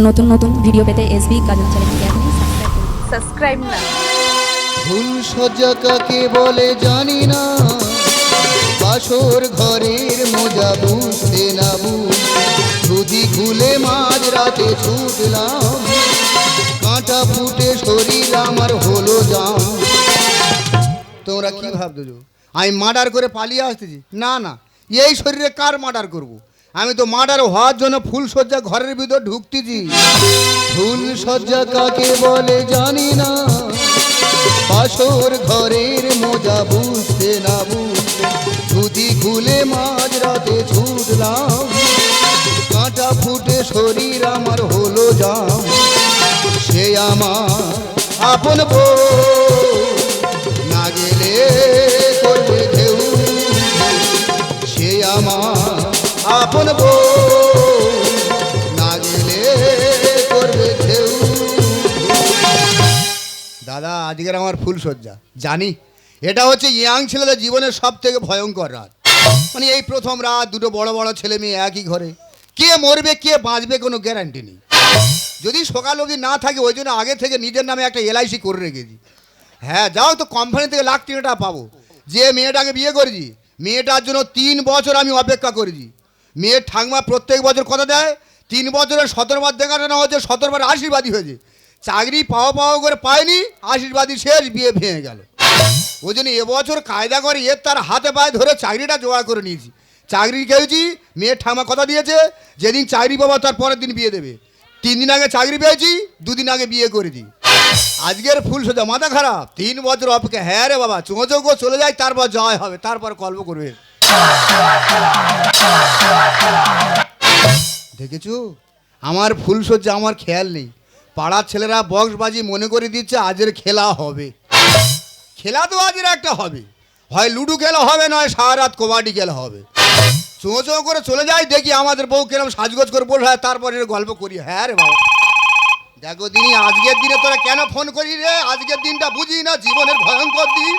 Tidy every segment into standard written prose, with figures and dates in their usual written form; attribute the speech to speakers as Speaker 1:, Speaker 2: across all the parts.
Speaker 1: নতুন নতুন ভিডিও পেতে এসবি কাজল চ্যানেলকে আপনি
Speaker 2: সাবস্ক্রাইব না।
Speaker 3: ফুল সজ্জা কাকে বলে জানি না, বাসর ঘরের মোজা বুঝতে না বুঝি খুলে মাঝ রাতে ছুটলাম, কাঁটা ফুটে শরীর আমার হলো জাম। তোমরা কি ভাবছো আমি মার্ডার করে পালিয়ে আসতেছি? না না, এই শরীরে কার মার্ডার করব? আমি তো মার্ডার হওয়ার জন্য ফুল সজ্জা ঘরের ভিতর ঢুকতেছি। ফুল সজ্জা কাকে বলে জানি না, বাসর ঘরের মোজা বুঝতে না বুঝি খুলে মাঝ রাতে ছুটলাম, কাঁটা ফুটে শরীর আমার হলো জাম। সে আমার আপন বউ, না গেলে করবে ঢেউ। সে আমার আপন বউ, না গেলে করবে ঢেউ। দাদা, আজকের আমার ফুল সজ্জা জানি এটা হচ্ছে ইয়াং ছেলেদের জীবনের সব থেকে ভয়ঙ্কর রাত। মানে এই প্রথম রাত, দুটো বড় বড় ছেলে মেয়ে একই ঘরে, কে মরবে কে বাঁচবে কোনো গ্যারান্টি নেই। যদি সকাল অবধি না থাকে, ওই জন্য আগে থেকে নিজের নামে একটা LIC করে রেখেছি। হ্যাঁ, যাও তো কোম্পানি থেকে লাখ টাকা পাবো। যে মেয়েটাকে বিয়ে করেছি, মেয়েটার জন্য 3 বছর আমি অপেক্ষা করেছি। মেয়ের ঠাকমা প্রত্যেক বছর কথা দেয়, 3 বছরে 17 বার দেখানো হচ্ছে, 17 বার আশীর্বাদী হয়েছে। চাকরি পাওয়া করে পায়নি, আশীর্বাদী শেষ, বিয়ে ভেঙে গেল। ওই জন্য এবছর কায়দা করে তার হাতে পায়ে ধরে চাকরিটা জোগাড় করে নিয়েছি। চাকরি খেয়েছি, মেয়ের ঠাকমা কথা দিয়েছে যেদিন চাকরি পাবো তার পরের দিন বিয়ে দেবে। 3 দিন আগে চাকরি পেয়েছি, 2 দিন আগে বিয়ে করেছি। আজকের ফুল সোজা মাথা খারাপ, 3 বছর অপেক্ষা। হ্যাঁ রে বাবা, চোঁচো চলে যায়, তারপর জয় হবে, তারপর গল্প করবে। দেখেছো আমার ফুল সজ্জা, আমার খেয়াল নেই। পাড়ার ছেলেরা বক্সবাজি মনে করে দিচ্ছে আজের খেলা হবে। খেলা তো আজের একটা হবে, হয় লুডো খেলা হবে, নয় সারা রাত কবাডি খেলা হবে। চোঁচো করে চলে যায়, দেখি আমাদের বউ কেরম সাজগোজ করে বসে হয়, তারপরে গল্প করি। হ্যাঁ রে বাবা, দেখো দিনই আজকের দিনে তোরা কেন ফোন করি রে? আজকের দিনটা বুঝি না, জীবনের ভয়ঙ্কর দিন।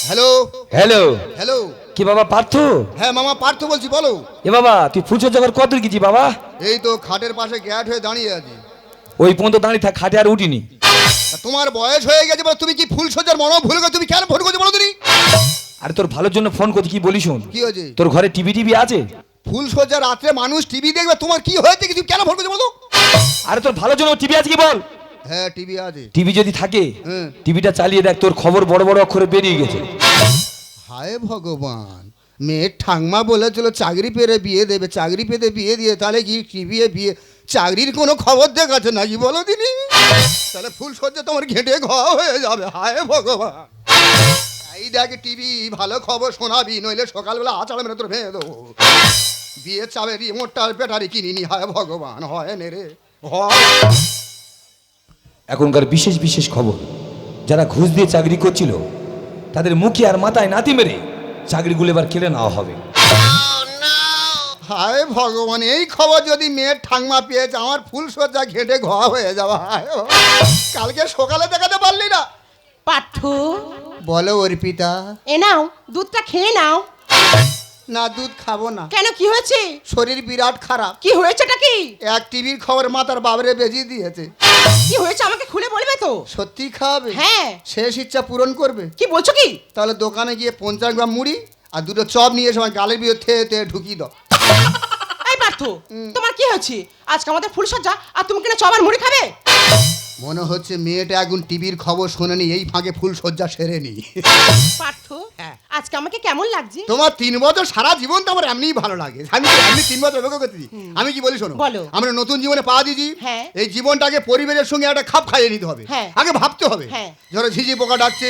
Speaker 3: হ্যালো
Speaker 4: হ্যালো
Speaker 3: হ্যালো,
Speaker 4: কি বাবা পার্থ?
Speaker 3: হ্যাঁ মামা পার্থ বলছি, বলো।
Speaker 4: এ বাবা, তুই ফুলসজ্জা করে কত গেছি বাবা?
Speaker 3: এই তো খাটের পাশে গ্যাট হয়ে দাঁড়িয়ে আছি।
Speaker 4: ওই পর্যন্ত দাঁড়িয়ে থাক, খাটে আর উঠিনি।
Speaker 3: তোমার বয়স হয়ে গেছে, তুমি কি ফুল সজ্জার মনে ভুল করে তুমি কেন ফোন করছো বলো তুমি?
Speaker 4: আরে তোর ভালোর জন্য ফোন করছি, কি বলি শোন।
Speaker 3: কি হয়েছে?
Speaker 4: তোর ঘরে টিভি আছে?
Speaker 3: ফুল সজ্জা রাত্রে মানুষ টিভি দেখবে, তোমার কি হয়েছে তুমি কেন ফোন করছো বলো?
Speaker 4: আরে তোর ভালোর জন্য টিভি আছে কি বল?
Speaker 3: হ্যাঁ টিভি আছে।
Speaker 4: টিভি যদি থাকে,
Speaker 3: হ্যাঁ।
Speaker 4: টিভিটা চালিয়ে দেখ, তোর খবর বড় বড় অক্ষরে বেরিয়ে গেছে।
Speaker 3: হায় ভগবান, মেয়ের ঠাকমা বলেছিল চাকরি পেয়ে বিয়ে দেবে, চাকরি পেতে বিয়ে দিয়ে তাহলে কি টিভি বিয়ে, চাকরির কোনো খবর দেখাচ্ছে নাকি বলো দিনি? তাহলে ফুল সজ্জা তোমার ঘেঁটে ঘা হয়ে যাবে। হায় ভগবান, এই দেখ টিভি, ভালো খবর শোনাবি, নইলে সকালবেলা আচার মেরে তোর ভেঙে দেবো। বিয়ে চাবে রিমোটটা ব্যাটারি কিনিনি। হায় ভগবান, হয় নে রে হয়।
Speaker 4: এখনকার বিশেষ বিশেষ খবর, যারা ঘুষ দিয়ে চাকরি করছিল তাদের মুখে আর মাথায় নাতি মেরে চাকরিগুলো এবার কেড়ে নেওয়া হবে।
Speaker 3: হায় ভগবান, এই খবর যদি মেয়ের ঠাকমা পেয়েছে, আমার ফুল সজ্জা ঘেঁটে ঘা হয়ে যাওয়া। হায় ও, কালকে সকালে দেখাতে পারলি না?
Speaker 2: পার্থ,
Speaker 3: বলো অর্পিতা।
Speaker 2: এ নাও, দুধটা খেয়ে নাও।
Speaker 3: না, দুধ খাবো না।
Speaker 2: কেন, কি হয়েছে?
Speaker 3: শরীর বিরাট খারাপ।
Speaker 2: কি হয়েছেটা কি?
Speaker 3: এক টিভির খবর মাতার বাবরে বেজিয়ে দিয়েছে।
Speaker 2: কি হয়েছে আমাকে খুলে বলবে তো?
Speaker 3: সত্যি খাবে?
Speaker 2: হ্যাঁ।
Speaker 3: শেষ ইচ্ছা পূরণ করবে?
Speaker 2: কি বলছো কি?
Speaker 3: তাহলে দোকানে গিয়ে 50 গ্রাম মুড়ি আর 2টো চপ নিয়ে এসে আমার গালের ভিতর থেয়ে ঢুকিয়ে দাও।
Speaker 2: এই পার্থ, তোমার কি হয়েছে? আজকে আমাদের ফুলসজ্জা আর তুমি কিনা চপ আর মুড়ি খাবে?
Speaker 3: মনে হচ্ছে মেয়েটা এখন টিভির খবর শোনেনি, এই ফাঁকে ফুল সজ্জা সেরেনি।
Speaker 2: পার্থ, আজকে আমাকে কেমন লাগছে?
Speaker 3: তোমার 3 বছর সারা জীবন তো আমার এমনিই ভালো লাগে। আমি তো এমনি 3 বছর অপেক্ষা করতেছি। আমি কি বলি শোনো,
Speaker 2: বলো।
Speaker 3: আমরা নতুন জীবনে পা দিয়েছি।
Speaker 2: হ্যাঁ।
Speaker 3: এই জীবনটাকে পরিবেশের সঙ্গে একটা খাপ খাইয়ে নিতে হবে।
Speaker 2: হ্যাঁ।
Speaker 3: আগে ভাবতে হবে।
Speaker 2: হ্যাঁ।
Speaker 3: ধরো ঝিঝি পোকা ডাকছে,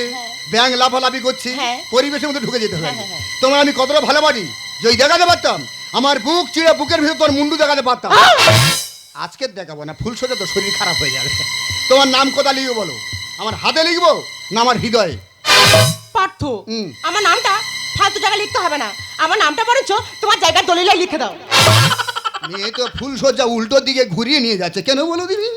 Speaker 3: ব্যাঙ লাফালাফি করছে,
Speaker 2: হ্যাঁ।
Speaker 3: পরিবেশের মধ্যে ঢুকে যেতে হবে।
Speaker 2: হ্যাঁ, হ্যাঁ, হ্যাঁ।
Speaker 3: তোমার আমি কতটা ভালোবাসি, যদি দেখাতে পারতাম আমার বুক চিড়ে বুকের ভিতর তোর মুন্ডু দেখাতে পারতাম। আজকে দেখাবো না, ফুল সজ্জা তো শরীর খারাপ হয়ে যাবে। তোমার নাম কোথা লিখবো বলো? আমার হাতে লিখবো না আমার হৃদয়ে?
Speaker 2: পার্থ, আমার নামটা ফালতু জায়গায় লিখতে হবে না, আমার নামটা বরঞ্চ তোমার জায়গার দলিলে লিখে দাও।
Speaker 3: মেয়ে তো ফুল সজ্জা উল্টোর দিকে ঘুরিয়ে নিয়ে যাচ্ছে, কেন বলো দিদি?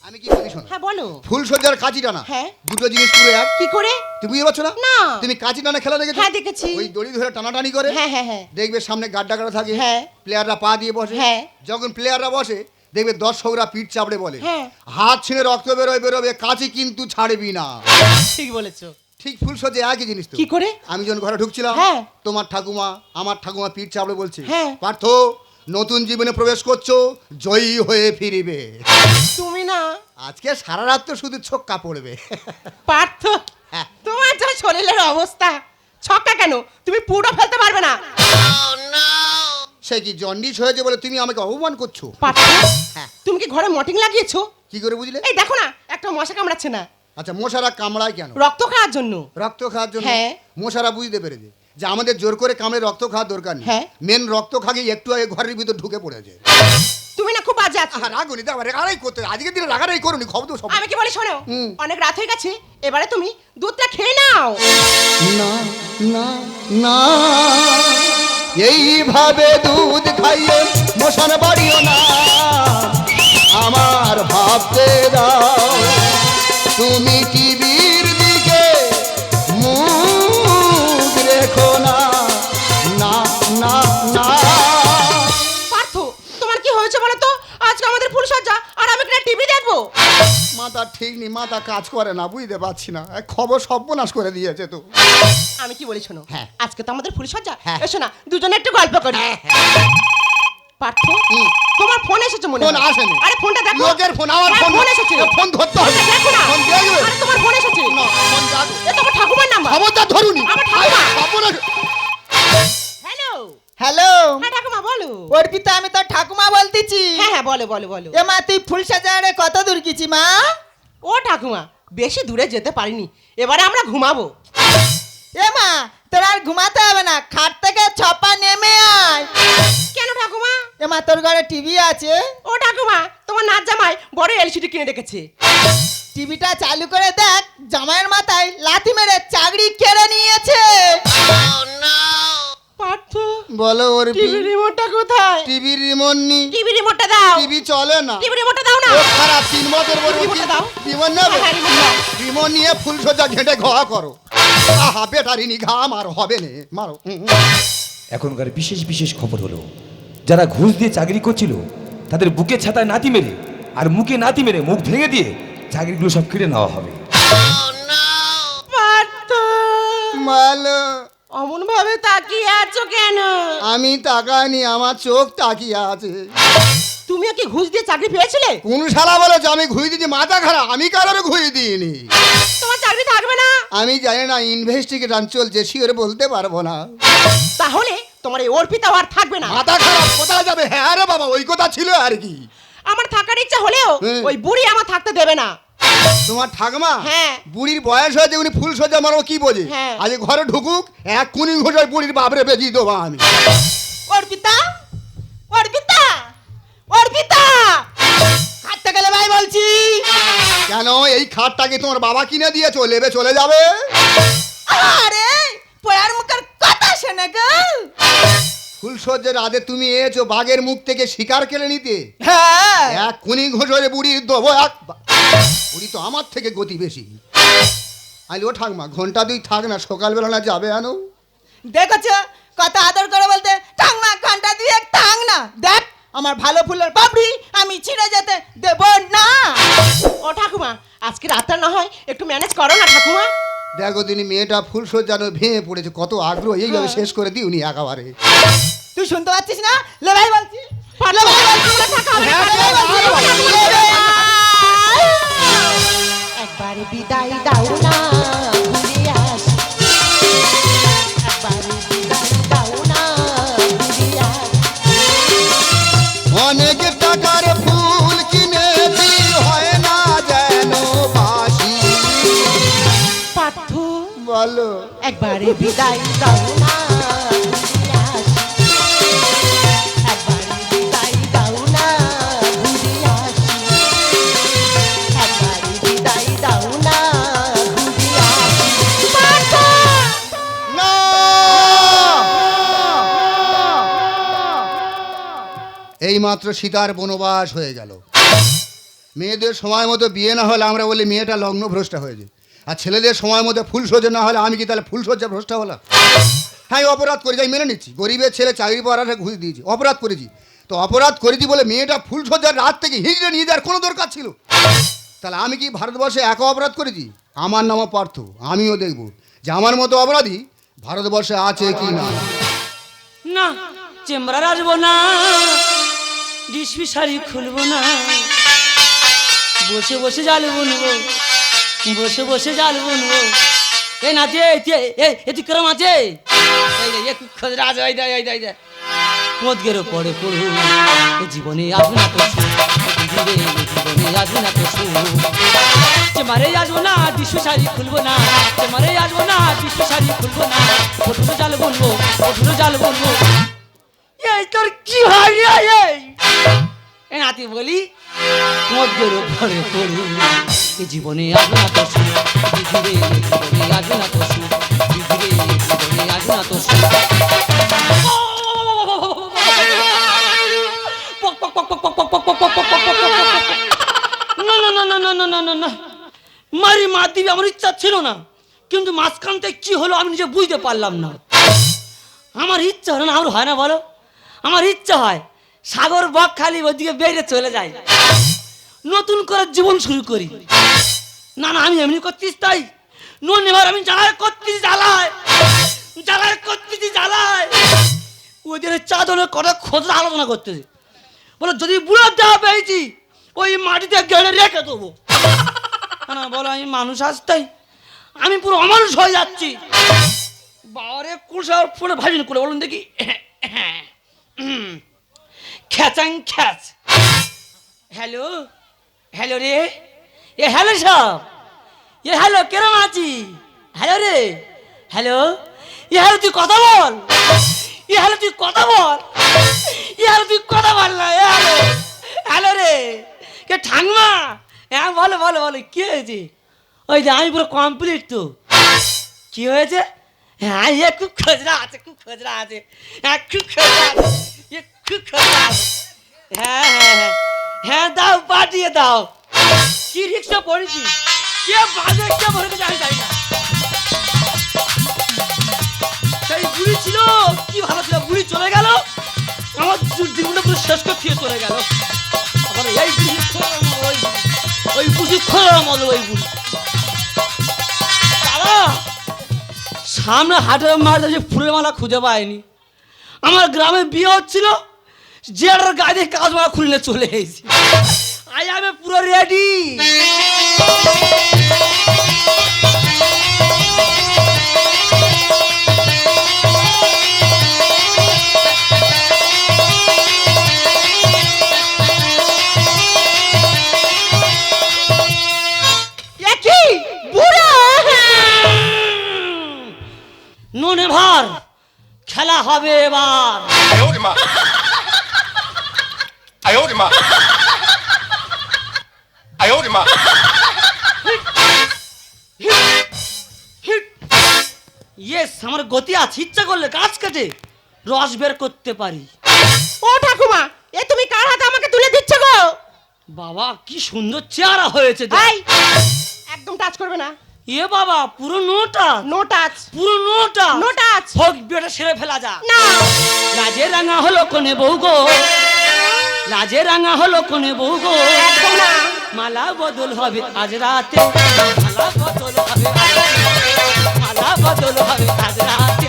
Speaker 3: আমি কি বলি শোনো,
Speaker 2: হ্যাঁ বলো।
Speaker 3: ফুল সজ্জার কাঁচিটা না,
Speaker 2: হ্যাঁ।
Speaker 3: দুটো জিনিস পুরো এক।
Speaker 2: কি করে?
Speaker 3: তুমি বুঝতে পারছো না?
Speaker 2: না।
Speaker 3: তুমি কাঁচি টানা খেলা দেখেছো?
Speaker 2: হ্যাঁ, দেখেছি।
Speaker 3: ওই দড়ি ধরে টানাটানি করে,
Speaker 2: হ্যাঁ হ্যাঁ হ্যাঁ
Speaker 3: দেখবে সামনে গাড্ডা কাটা থাকে,
Speaker 2: হ্যাঁ।
Speaker 3: প্লেয়াররা পা দিয়ে বসে,
Speaker 2: হ্যাঁ।
Speaker 3: যখন প্লেয়াররা বসে দেখবে দর্শকরা পিঠ চাপড়ে বলে,
Speaker 2: হ্যাঁ।
Speaker 3: হাত ছিঁড়ে রক্ত বেরোবে, কাঁচি কিন্তু ছাড়বি না।
Speaker 2: ঠিক বলেছো।
Speaker 3: ঠিক ফুলসজ্জা একই জিনিস তো।
Speaker 2: কি করে?
Speaker 3: আমি যখন ঘরে ঢুকছিলাম,
Speaker 2: হ্যাঁ।
Speaker 3: তোমার ঠাকুমা আমার ঠাকুমা পিঠ চাপড়ে বলছে,
Speaker 2: হ্যাঁ।
Speaker 3: পার্থ নতুন জীবনে প্রবেশ করছো, জয়ী হয়ে ফিরিবে।
Speaker 2: তুমি না
Speaker 3: আজকে সারা রাত তো শুধু ছক্কা পড়বে।
Speaker 2: পার্থ,
Speaker 3: হ্যাঁ।
Speaker 2: তোমার যা শরীরের অবস্থা, ছক্কা কেন, তুমি পুরো ফেলতে পারবে না।
Speaker 3: সে কি জন্ডিস হয়েছে বলে তুমি আমাকে অপমান করছো?
Speaker 2: পার্থ,
Speaker 3: হ্যাঁ।
Speaker 2: তুমি কি ঘরে মর্টিং লাগিয়েছো?
Speaker 3: কি করে বুঝলে?
Speaker 2: এই দেখো না, একটা মশা কামড়াচ্ছে না,
Speaker 3: আচ্ছা, মশারা কামড়ায় কেন?
Speaker 2: রক্ত খাওয়ার জন্য।
Speaker 3: রক্ত খাওয়ার জন্য?
Speaker 2: হ্যাঁ।
Speaker 3: মশারা বুঝতে পেরেছে যে আমাদের জোর করে কামড়ে রক্ত খাওয়ার দরকার নেই।
Speaker 2: হ্যাঁ।
Speaker 3: মেন রক্ত খাগিয়ে একটু আগে ঘরের ভিতর ঢুকে পড়েছে।
Speaker 2: তুমি না খুব বাজে আছো।
Speaker 3: রাগুনি, রাগারাই করতে আজকের দিনে রাগারাই করুনি, খবর তো সব।
Speaker 2: আমি কি বলি শোনো,
Speaker 3: হুম।
Speaker 2: অনেক রাত হয়ে গেছে, এবারে তুমি দুধটা খেয়ে নাও।
Speaker 3: না না না, এইভাবে দুধ খাইয়ে মশান বাড়িও না, আমার ভাবতে দাও। তুমি টিভির দিকে মুখ রেখো না, না না না।
Speaker 2: পার্থ, তোমার কি হয়েছে বলো তো? আজকে আমাদের ফুলসজ্জা আর আমি কিনা টিভি দেখবো?
Speaker 3: মাথা ঠিক নেই, মাথা কাজ করে না, বুঝতে পারছি না, এক খবর সর্বনাশ করে দিয়েছে তো।
Speaker 2: আমি কি বলি শোনো,
Speaker 3: হ্যাঁ।
Speaker 2: আজকে তো আমাদের ফুলসজ্জা,
Speaker 3: হ্যাঁ।
Speaker 2: এসো না দুজনে একটু গল্প করি। পার্থ,
Speaker 3: হুম।
Speaker 2: তোমার ফোন এসেছে মনে
Speaker 3: ফোন
Speaker 2: হয়।
Speaker 3: আসেনি।
Speaker 2: আরে ফোনটা দেখো।
Speaker 3: লোকের ফোন, আমার
Speaker 2: হ্যাঁ,
Speaker 3: ফোন।
Speaker 2: ফোন এসেছে।
Speaker 3: ফোন ধরতে হবে।
Speaker 2: ফোনটা দেখো না।
Speaker 3: ফোন দেখবে।
Speaker 2: আরে তোমার ফোন এসেছে।
Speaker 3: না, ফোন যাবে।
Speaker 2: এ তোমার ঠাকুমার নাম্বার।
Speaker 3: খবরদার ধরুনি।
Speaker 2: আমার ঠাকুমা।
Speaker 3: সর্বনাশ।
Speaker 2: হ্যালো।
Speaker 5: হ্যালো
Speaker 2: হ্যাঁ ঠাকুমা বলো।
Speaker 5: অর্পিতা, আমি তোর ঠাকুমা বলতেছি।
Speaker 2: হ্যাঁ হ্যাঁ বলো বলো বলো।
Speaker 5: এ মা, তুই ফুলসাজারে কত দূর গেছি মা?
Speaker 2: ও ঠাকুমা, বেশি দূরে যেতে পারিনি, এবারে আমরা ঘুমাবো।
Speaker 5: এ মা, তোর আর ঘুমাতে হবে না, খাট থেকে ছপা নেমে আয়।
Speaker 2: কেন ঠাকুমা?
Speaker 5: এ মা, তোর ঘরে টিভি আছে?
Speaker 2: ও ঠাকুমা, তোমার নাচ জামাই বড় এলসিডি কিনে রেখেছে।
Speaker 5: টিভিটা চালু করে দেখ, জামাইয়ের মাথায় লাথি মেরে চাকরি কেড়ে নিয়েছে।
Speaker 2: পার্থ,
Speaker 3: বলো ওর
Speaker 2: টিভি রিমোটটা কোথায়?
Speaker 3: টিভি রিমোট নি,
Speaker 2: টিভি রিমোটটা দাও।
Speaker 3: টিভি চলে না।
Speaker 2: টিভি রিমোটটা দাও না।
Speaker 3: ও খারাপ, 3 বছর বড়
Speaker 2: রিমোটটা দাও।
Speaker 3: রিমোট নেবে?
Speaker 2: হ্যাঁ, রিমোট দাও।
Speaker 3: রিমোট নিয়ে ফুলসজ্জা ঘেঁটে ঘা করো। আহা, বেটারি নি ঘা মারো, হবে না, মারো।
Speaker 4: এখনকার বিশেষ বিশেষ খবর হলো, যারা ঘুষ দিয়ে চাকরি করছিল তাদের বুকে ছাতায় নাতি মেরে আর মুখে নাতি মেরে মুখ ভেঙে দিয়ে চাকরিগুলো সব কেড়ে নেওয়া হবে।
Speaker 2: পার্থ,
Speaker 3: মালো,
Speaker 2: অমন ভাবে তাকিয়ে আছো কেন?
Speaker 3: আমি তাকাইনি, আমার চোখ তাকিয়ে আছে।
Speaker 2: তুমিও কি ঘুষ দিয়ে চাকরি পেয়েছিলে?
Speaker 3: কোন শালা বলেছে আমি ঘুষ দিয়েছি? মাথা খারাপ, আমি কারোর ঘুষ দিইনি।
Speaker 2: তোমার চাকরি থাকবে না।
Speaker 3: আমি জানি না, ইনভেস্টিগেশন চলছে, শিওর বলতে পারবো না।
Speaker 2: তাহলে তোমার এই অর্পিতা আর থাকবে না।
Speaker 3: মাথা খারাপ, কোথায় যাবে? হ্যাঁ রে বাবা, ওই কথা ছিল আর কি।
Speaker 2: আমার থাকার ইচ্ছা হলেও
Speaker 3: হ্যাঁ।
Speaker 2: ওই বুড়ি আমার থাকতে দেবে না।
Speaker 3: তোমার ঠাকমা?
Speaker 2: হ্যাঁ।
Speaker 3: বুড়ির বয়স হয়েছে, উনি ফুল সজ্জা মারো কি বোঝে?
Speaker 2: হ্যাঁ।
Speaker 3: আজ ঘরে ঢুকুক, এক কুনি ঘোষায় বুড়ির বাবরে বেজিয়ে দেবো আমি।
Speaker 5: অর্পিতা, অর্পিতা, অর্পিতা, হাঁটতে গেলে ভাই বলছি।
Speaker 3: কেন এই খাটটাকে তোমার বাবা কিনে দিয়ে চলেবে, চলে যাবে?
Speaker 5: আরে পড়ার মুখের কথা শোনে গো।
Speaker 3: ফুল সজ্জার রাতে তুমি এসো বাঘের মুখ থেকে শিকার কেড়ে নিতে।
Speaker 5: হ্যাঁ,
Speaker 3: এক কুনি ঘোষরে বুড়ির দেবো এক। বুড়ি তো আমার থেকে গতি বেশি। আইলো ঠাকমা, ঘন্টা 2 থাক না, সকালবেলা না যাবে আনো।
Speaker 5: দেখেছো কত আদর করে বলতে, ঠাংমা ঘন্টা দিয়ে থাক না। দেখ আমার ভালো ফুলের পাপড়ি আমি ছিঁড়ে যেতে দেব না।
Speaker 2: ও ঠাকুমা, আজকে রাতটা না হয় একটু ম্যানেজ করো না ঠাকুমা।
Speaker 3: দেখো তিনি মেয়েটা ফুল সজ্জানো ভেঙে পড়েছে, কত আগ্রহ, এইভাবে শেষ করে দিই উনি একেবারে।
Speaker 5: তুই শুনতে পাচ্ছিস না? লে ভাই বলছি,
Speaker 2: পারলে
Speaker 5: লে ভাই বলছি,
Speaker 2: আমরা থাকা হবে না।
Speaker 5: লে ভাই বলছি, লে ভাই।
Speaker 2: একবারে বিদায় দাও না, ঘুরে আসি। একবারে বিদায় দাও না, ঘুরে আসি।
Speaker 3: অনেক টাকার ফুল কিনেছি, হয় না যেন বাসি।
Speaker 2: পার্থ,
Speaker 3: বলো
Speaker 2: একবারে বিদায় দাও না, ঘুরে আসি। একবারে বিদায় দাও না, ঘুরে আসি। একবারে বিদায় দাও না, ঘুরে আসি। পার্থ!
Speaker 3: না, এই মাত্র সীতার বনবাস হয়ে গেল। মেয়েদের সময় মতো বিয়ে না হলে আমরা বলি মেয়েটা লগ্নভ্রষ্টা হয়েছে। আর ছেলেদের সময় মতো ফুল সজ্জা না হলে আমি কি তাহলে ফুল সজ্জা ভ্রষ্টা হলাম? হ্যাঁ অপরাধ করেছি, আমি মেনে নিচ্ছি, গরিবের ছেলে চাকরি পাওয়ার আশায় ঘুষ দিয়েছি, অপরাধ করেছি। তো অপরাধ করেছি বলে মেয়েটা ফুল সজ্জার রাত থেকে হিজড়ে নিয়ে যাওয়ার কোনো দরকার ছিল? তাহলে আমি কি ভারতবর্ষে একা অপরাধ করেছি? আমার নামও পার্থ, আমিও দেখব যে আমার মতো অপরাধী ভারতবর্ষে আছে কি না।
Speaker 6: না চেম্বারে আসবো না, ডিসপি শাড়ি খুলবো না, বসে বসে জাল বুনবো, বসে বসে জাল বুনবো। এই না যে তুই কেরম আছে খোঁজরা আছে, ওই দেয় ওই দেয় দেয় মদগেরও পড়ে পড়ু, জীবনে আসবো না তো জীবনে আসবো না তো চেম্বারে আসবো না, ডিসপি শাড়ি খুলবো না, চেম্বারে আসবো না, ডিসপি শাড়ি খুলবো না, ফটুনো জাল বুনবো, ফটুনো জাল বুনবো। এই তোর কি হয় এই নাতি বলি মদগেরও পড়ে পড়ু, এই জীবনে আসবো না তো জীবনে আসবো না তো জীবনে আসবো না তো মারি মা দিবি আমার ইচ্ছা ছিল না, কিন্তু মাঝখান থেকে কি হলো আমি নিজে বুঝতে পারলাম না। আমার ইচ্ছা হলো না, আমার হয় না বলো? আমার ইচ্ছা হয় সাগর বক খালি ওইদিকে বেরিয়ে চলে যায়, নতুন করে জীবন শুরু করি। না না আমি এমনি করছিস তাই নুন এবার আমি জ্বালায় করতেছি, জ্বালায় জ্বালায় করতেছি, জ্বালায় ওদের চাদরের কটা খোঁজরা আলোচনা করতেছে, বলো যদি বুড়ো দেওয়া পেয়েছি ওই মাটিতে গেড়ে রেখে দেবো। না বলো আমি মানুষ আসতাই আমি পুরো অমানুষ হয়ে যাচ্ছি। বাবারে কুলসার ফোনে ভাবিনি করে বলুন দেখি খ্যাচাং খ্যাচ। হ্যালো হ্যালো রে, এ হ্যালো সব, এ হ্যালো কেরম আছি, হ্যালো রে, হ্যালো এ হ্যালো তুই কথা বল, এ হ্যালো তুই কথা বল, এ হ্যালো তুই কথা বল না, এ হ্যালো হ্যালো রে কে ঠাংমা, হ্যাঁ বলো বলো বলো কি হয়েছে? ওই যে আমি পুরো কমপ্লিট তো। কি হয়েছে? হ্যাঁ এ খুব খোঁজরা আছে, খুব খোঁজরা আছে, হ্যাঁ খুব খোঁজরা আছে, এ খুব খোঁজরা আছে। হ্যাঁ হ্যাঁ হ্যাঁ হ্যাঁ দাও পাঠিয়ে দাও। কি রিক্সা পড়েছি, কে বাজে কে ভরে জানি যাই না। সেই বুড়ি ছিল কি ভালো ছিল, বুড়ি চলে গেল, আমার জীবনটা পুরো শেষ করে দিয়ে চলে গেল। আবার এই বুড়ি ওই বুঝি খোলা মতো ওই বুড়ি। দাদা সামনে হাটের মার যে ফুলের মালা খুঁজে পায়নি, আমার গ্রামে বিয়ে হচ্ছিল, জেরার গায়ে কাজ মারা খুললে চলে এসেছি, আই আমি পুরো রেডি। নুনে ভার খেলা হবে এবার। ইয়েস আমার গতি আছে, ইচ্ছা করলে গাছ কেটে রস বের করতে পারি।
Speaker 2: ও ঠাকুমা, এ তুমি কার হাতে আমাকে তুলে দিচ্ছ গো?
Speaker 6: বাবা কি সুন্দর চেহারা হয়েছে,
Speaker 2: এই একদম টাচ করবে না।
Speaker 6: এ বাবা পুরো নোটা,
Speaker 2: নো টাচ,
Speaker 6: পুরো নোটা,
Speaker 2: নো টাচ।
Speaker 6: হোক বেটা সেরে ফেলা যা।
Speaker 2: না
Speaker 6: লাজে রাঙা হলো কোনে বউ গো, লাজে রাঙা হলো কোনে বউ গো,
Speaker 2: একদম না।
Speaker 6: মালা বদল হবে আজ রাতে, মালা বদল হবে, মালা বদল হবে আজ রাতে,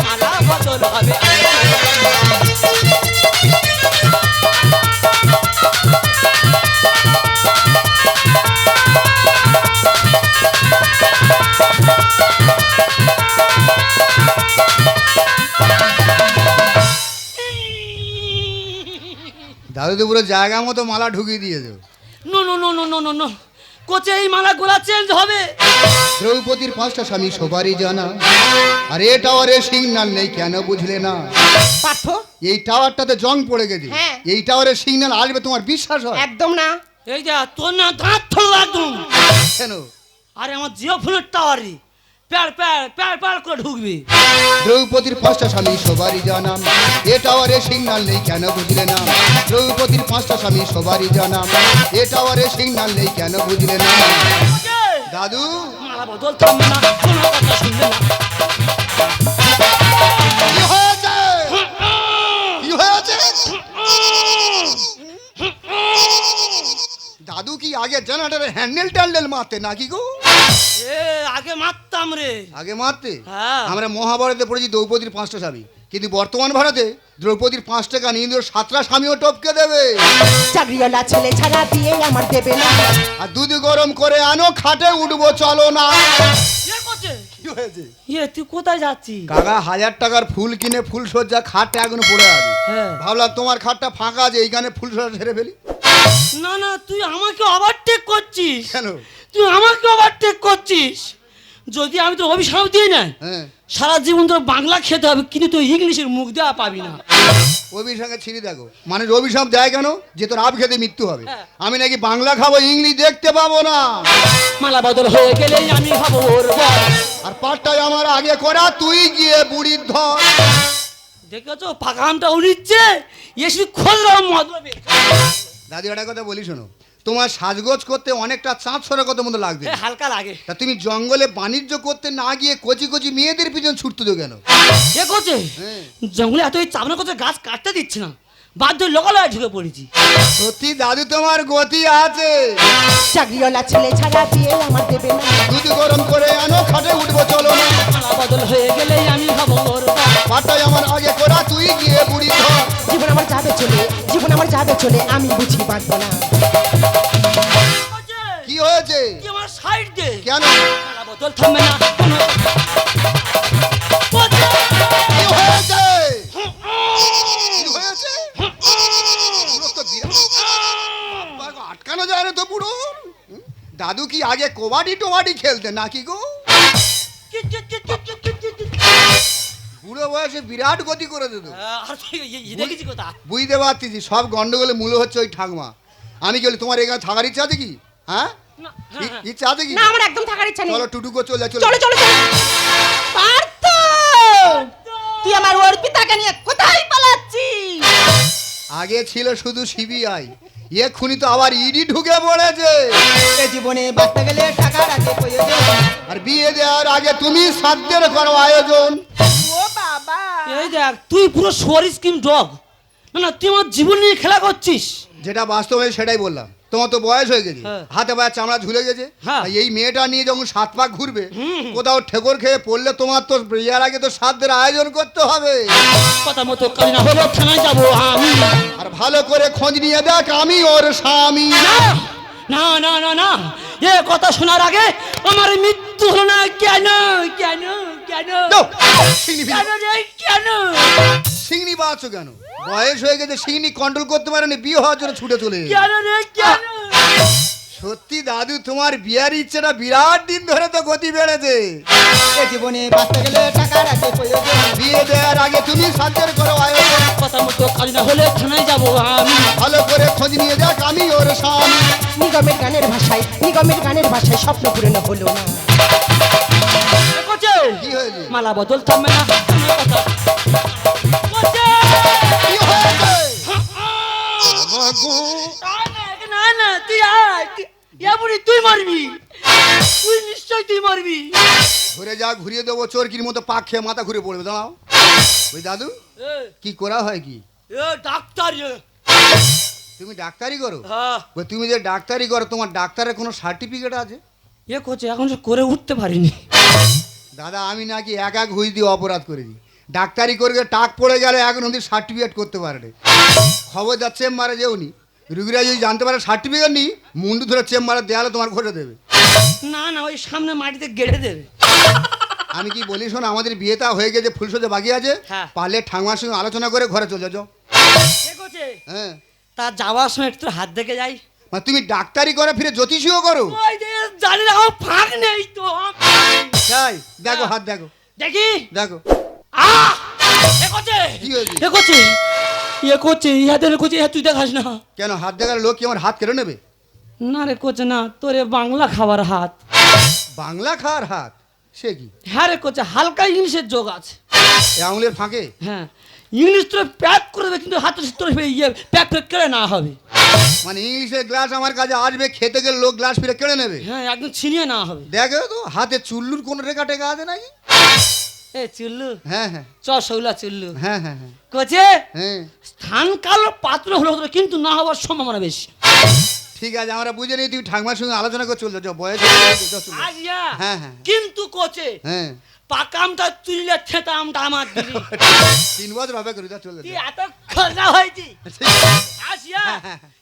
Speaker 6: মালা বদল হবে আজ রাতে।
Speaker 3: দাদু তো পুরো জায়গা মতো মালা ঢুকিয়ে দিয়েছো।
Speaker 6: No no no no no no no, কোচে এই মালা গোলা চেঞ্জ হবে।
Speaker 3: দ্রৌপদীর 5টা স্বামী সবারই জানা, আর এ টাওয়ারে সিগন্যাল নেই কেন বুঝলে না?
Speaker 2: পার্থ
Speaker 3: এই টাওয়ারটাতে জং পড়ে গেছে,
Speaker 2: হ্যাঁ।
Speaker 3: এই টাওয়ারে সিগন্যাল আসবে তোমার বিশ্বাস হয়?
Speaker 2: একদম না।
Speaker 6: এই যা তোর না দাঁত থলো একদম।
Speaker 3: কেন?
Speaker 6: আরে আমার জিও ফোনের টাওয়ারে প্যার প্যার প্যার প্যার করে ঢুকবি।
Speaker 3: দ্রৌপদীর 5টা স্বামী সবারই জানা, এ টাওয়ারে সিগন্যাল নেই কেন বুঝলে না? দ্রৌপদীর 5টা স্বামী সবারই জানা, এ টাওয়ারে সিগন্যাল নেই কেন বুঝলে না? দাদু
Speaker 6: মালা মালা বদল থামবে না, কোনো কথা শুনবে না।
Speaker 3: কি হয়েছে? কি হয়েছে? দাদু কি আগে জেনারেটরে হ্যান্ডেল ট্যান্ডেল মারতে নাকি গো?
Speaker 6: এ আগে মারতাম রে।
Speaker 3: আগে মারতে?
Speaker 6: হ্যাঁ।
Speaker 3: আমরা মহাভারতে পড়েছি দ্রৌপদীর 5টা স্বামী, কিন্তু বর্তমান ভারতে দ্রৌপদীর 5 টাকা নিয়ে ইন্দ্র 7টা স্বামীও টপকে দেবে।
Speaker 2: চাকরিওয়ালা ছেলে ছাড়া বিয়ে আমার দেবে না।
Speaker 3: আর দুধ গরম করে আনো, খাটে উঠবো চলো না।
Speaker 6: এ করছে?
Speaker 3: কি হয়েছে?
Speaker 6: তুই কোথায় যাচ্ছিস?
Speaker 3: কাকা 1000 টাকার ফুল কিনে ফুল সজ্জা খাটটা এখনো পড়ে আছে।
Speaker 6: হ্যাঁ।
Speaker 3: ভাবলাম তোমার খাটটা ফাঁকা আছে, এইখানে ফুল সজ্জা ছেড়ে ফেলি।
Speaker 6: না না, তুই আমাকে ওভারটেক করছিস।
Speaker 3: কেন?
Speaker 6: তুই আমাকে ওভারটেক করছিস। যদি আমি তো অভিশাপ দিই না,
Speaker 3: হ্যাঁ,
Speaker 6: সারা জীবন তোর বাংলা খেতে হবে, কিন্তু তুই ইংলিশের মুখ দেওয়া পাবি না।
Speaker 3: অভিশাপে ছিঁড়ে দেখো, মানুষ অভিশাপ দেয় কেন? যে তোর আব খেতে মৃত্যু হবে।
Speaker 6: হ্যাঁ।
Speaker 3: আমি নাকি বাংলা খাবো, ইংলিশ দেখতে পাবো না।
Speaker 6: মালা বদল হয়ে গেলে আমি খাবো ওর বর।
Speaker 3: আর পাটটাই আমার আগে করা, তুই গিয়ে বুড়ির ধর।
Speaker 6: দেখেছো পাকা আমটা উড়িচ্ছে, এ শুধু খোঁজলাম মতলবে।
Speaker 3: দাদু একটা কথা বলি শোনো, তোমার সাজগোজ করতে অনেকটা চাঁদ সরা কত মতো লাগবে।
Speaker 6: হালকা লাগে।
Speaker 3: তা তুমি জঙ্গলে বাণিজ্য করতে না গিয়ে কচি কচি মেয়েদের পিছন ছুটতো কেন?
Speaker 6: এ করছে
Speaker 3: হ্যাঁ।
Speaker 6: জঙ্গলে এত চাপনা করছে, গাছ কাটতে দিচ্ছে না, বাধ্য হয়ে লোকালয়ে ঢুকে পড়েছি।
Speaker 3: সত্যি দাদু তোমার গতি আছে।
Speaker 2: চাকরিওয়ালা ছেলে ছাড়া বিয়ে আমার দেবে না।
Speaker 3: দুধ গরম করে আনো, খাটে উঠবো চলো না।
Speaker 6: মালা বদল হয়ে গেলে আমি খাবো ওর বর।
Speaker 3: পাটটাই আমার আগে করা, তুই গিয়ে বুড়ির ধর।
Speaker 2: জীবন আমার যাবে চলে, জীবন আমার যাবে চলে, আমি বুঝি বাঁচবো না।
Speaker 3: কি হয়েছে?
Speaker 6: তুই আমার সাইড দে।
Speaker 3: কেন?
Speaker 6: মালা বদল থামবে না, কোনো কথা।
Speaker 3: কি হয়েছে? কি হয়েছে? পুরো তো বিরাট বাবা, আটকানো যায় না তো পুরো। দাদু কি আগে কবাডি টোবাডি খেলতে নাকি গো? বুড়ো বয়সে বিরাট গতি করে দিত।
Speaker 6: আর তুই দেখেছি কথা?
Speaker 3: বুঝতে পারছি সব গন্ডগোলে মূল হচ্ছে ওই ঠাকমা। আমি কি বলি, তোমার এখানে থাকার ইচ্ছা আছে কি? হ্যাঁ,
Speaker 6: না, হ্যাঁ, হ্যাঁ।
Speaker 3: ইচ্ছা আছে কি?
Speaker 2: না, আমার একদম থাকার ইচ্ছা নেই।
Speaker 3: চলো টুটুকো চলে
Speaker 2: চলো চলো চলো। পার্থ, তুই আমার অর্পিতাকে নিয়ে কোথায় পালাচ্ছিস?
Speaker 3: আগে ছিল শুধু সিবিআই, এক্ষুনি তো আবার ইডি ঢুকে পড়েছে।
Speaker 5: এ জীবনে বাঁচতে গেলে টাকার আগে প্রয়োজন।
Speaker 3: আর বিয়ে দেওয়ার আগে তুমি সাধ্যের করো আয়োজন।
Speaker 5: ও বাবা,
Speaker 6: এই দেখ, তুই পুরো সোয়ার স্কিম ডগ। না না, তুই আমার জীবন নিয়ে খেলা করছিস।
Speaker 3: যেটা বাস্তবে সেটাই বললাম। তোমার তো বয়স হয়ে গেছে,
Speaker 6: হ্যাঁ।
Speaker 3: হাতে পায়ে চামড়া ঝুলে গেছে।
Speaker 6: হ্যাঁ।
Speaker 3: আর এই মেয়েটা নিয়ে যখন 7 পাক ঘুরবে, কোথাও ঠেকর খেয়ে পড়লে তোমার তো বিয়ের আগে তো সাধ্যের আয়োজন করতে হবে।
Speaker 6: কথা মতো কাজ না হলো থানায় যাবো আমি।
Speaker 3: আর ভালো করে খোঁজ নিয়ে দেখ, আমি ওর স্বামী।
Speaker 6: না না না না না, এ কথা শোনার আগে আমার মৃত্যু হলো না কেন? কেন কেন
Speaker 3: দাও, শিংনি
Speaker 6: কেন রে কেন?
Speaker 3: শিংনি বাঁচো কেন? বয়স হয়ে গেছে, শিংনি কন্ট্রোল করতে পারেনি, বিয়ে হওয়ার জন্য ছুটে চলে এসেছে।
Speaker 6: কেন রে কেন?
Speaker 3: সত্যি দাদু তোমার বিয়ার ইচ্ছেটা বিরাট দিন ধরে তো গতি বেড়েছে।
Speaker 5: এ জীবনে বাঁচতে গেলে টাকার আগে প্রয়োজন।
Speaker 3: বিয়ে দেওয়ার আগে তুমি সাধ্যের করো আয়োজন।
Speaker 6: কথা মতো কাজ না হলে থানায় যাবো আমি।
Speaker 3: ভালো করে খোঁজ নিয়ে দেখ, আমি ওর স্বামী।
Speaker 2: নিগমের গানের ভাষায়, নিগমের গানের ভাষায় স্বপ্ন পূরণ হলো না।
Speaker 6: এ করছে?
Speaker 3: কি হয়েছে?
Speaker 6: মালা বদল থামবে না, কোনো কথা। করছে?
Speaker 3: কি হয়েছে?
Speaker 6: না না, তুই আয়। এমনই তুই মারবি, তুই নিশ্চয় তুই মারবি।
Speaker 3: ঘুরে যা, ঘুরিয়ে দেবো চোরকির মতো পাক খেয়ে মাথা ঘুরে পড়বে। দাঁড়াও, ওই দাদু
Speaker 6: এ,
Speaker 3: কি করা হয় কি?
Speaker 6: এ ডাক্তার এ।
Speaker 3: তুমি ডাক্তারি করো?
Speaker 6: হ্যাঁ।
Speaker 3: বলে, তুমি যে ডাক্তারি করো, তোমার ডাক্তারের কোনো সার্টিফিকেট আছে?
Speaker 6: এ করছে, এখন সে করে উঠতে পারিনি।
Speaker 3: দাদা আমি নাকি একা ঘুষ দিয়ে অপরাধ করেছি। ডাক্তারি করে টাক পড়ে গেলে এখন অব্দি সার্টিফিকেট করতে পারে। খবর যা চেম্বারে যেওনি, রুগীরা যদি জানতে পারে সার্টিফিকেট নেই, মুন্ডু ধরে চেম্বারে দেয়ালে তোমার ঘটে দেবে।
Speaker 6: না না, ওই সামনে মাটিতে গেড়ে দেবে।
Speaker 3: আমি কি বলি শোনো, আমাদের বিয়েটা হয়ে গেছে, ফুলসজ্জা বাকি আছে।
Speaker 6: হ্যাঁ।
Speaker 3: পারলে ঠাকুমার সঙ্গে আলোচনা করে ঘরে চলে যাও।
Speaker 6: এ করছে,
Speaker 3: হ্যাঁ,
Speaker 6: তা যাওয়ার সময় একটু হাত দেখে যাই।
Speaker 3: মানে তুমি ডাক্তারি করে ফিরে জ্যোতিষীও করো?
Speaker 6: ওই যে জানি না, আমার ফাঁক নেই তো।
Speaker 3: তাই দেখো, হাত দেখো,
Speaker 6: দেখি।
Speaker 3: দেখো।
Speaker 6: আহ! এ করছে,
Speaker 3: কি হয়েছে?
Speaker 6: এ করছে, এ করছে, ইহাদের করছে, ইহা তুই দেখাস না।
Speaker 3: কেন হাত দেখার লোক কি আমার হাত কেড়ে নেবে?
Speaker 6: না রে করছে না, তোরে বাংলা খাবার হাত।
Speaker 3: বাংলা খাওয়ার হাত? সে কি?
Speaker 6: হ্যাঁ রে করছে, হালকা ইংলিশের যোগ আছে।
Speaker 3: এই আঙুলের ফাঁকে?
Speaker 6: হ্যাঁ, ইংলিশ তোর প্যাক করে দেবে, কিন্তু হাতে তোর ইয়ে প্যাক প্যাক করে না হবে।
Speaker 3: মানে ইংলিশের গ্লাস আমার কাছে আসবে, খেতে গেলে লোক গ্লাস ফিরে কেড়ে নেবে।
Speaker 6: হ্যাঁ, একদম ছিনিয়ে না হবে।
Speaker 3: দেখো তো হাতে চুল্লুর কোন রেখা টেকা আছে নাকি?
Speaker 6: এ চুল্লু,
Speaker 3: হ্যাঁ হ্যাঁ
Speaker 6: চ শৌলা চুল্লু
Speaker 3: হ্যাঁ হ্যাঁ হ্যাঁ
Speaker 6: কোচে
Speaker 3: হ্যাঁ
Speaker 6: স্থান কাল পাত্র হলো হতো, কিন্তু না হওয়ার সম্ভাবনা বেশি।
Speaker 3: ঠিক আছে, আমরা বুঝে নিই, তুমি ঠাকমার সঙ্গে আলোচনা করে চলছো, যাও বয়স হয়ে গেছে, যাও চলে যাও।
Speaker 6: আজিয়া
Speaker 3: হ্যাঁ, হ্যাঁ।
Speaker 6: কিন্তু কোচে
Speaker 3: হ্যাঁ
Speaker 6: পাকামটা তুললে থেতামটা আমার দিদি।
Speaker 3: 3 বছর হবে করে, যাও চলে
Speaker 6: তুই
Speaker 3: যাও।
Speaker 6: এত খরচা হয়েছি আসিয়া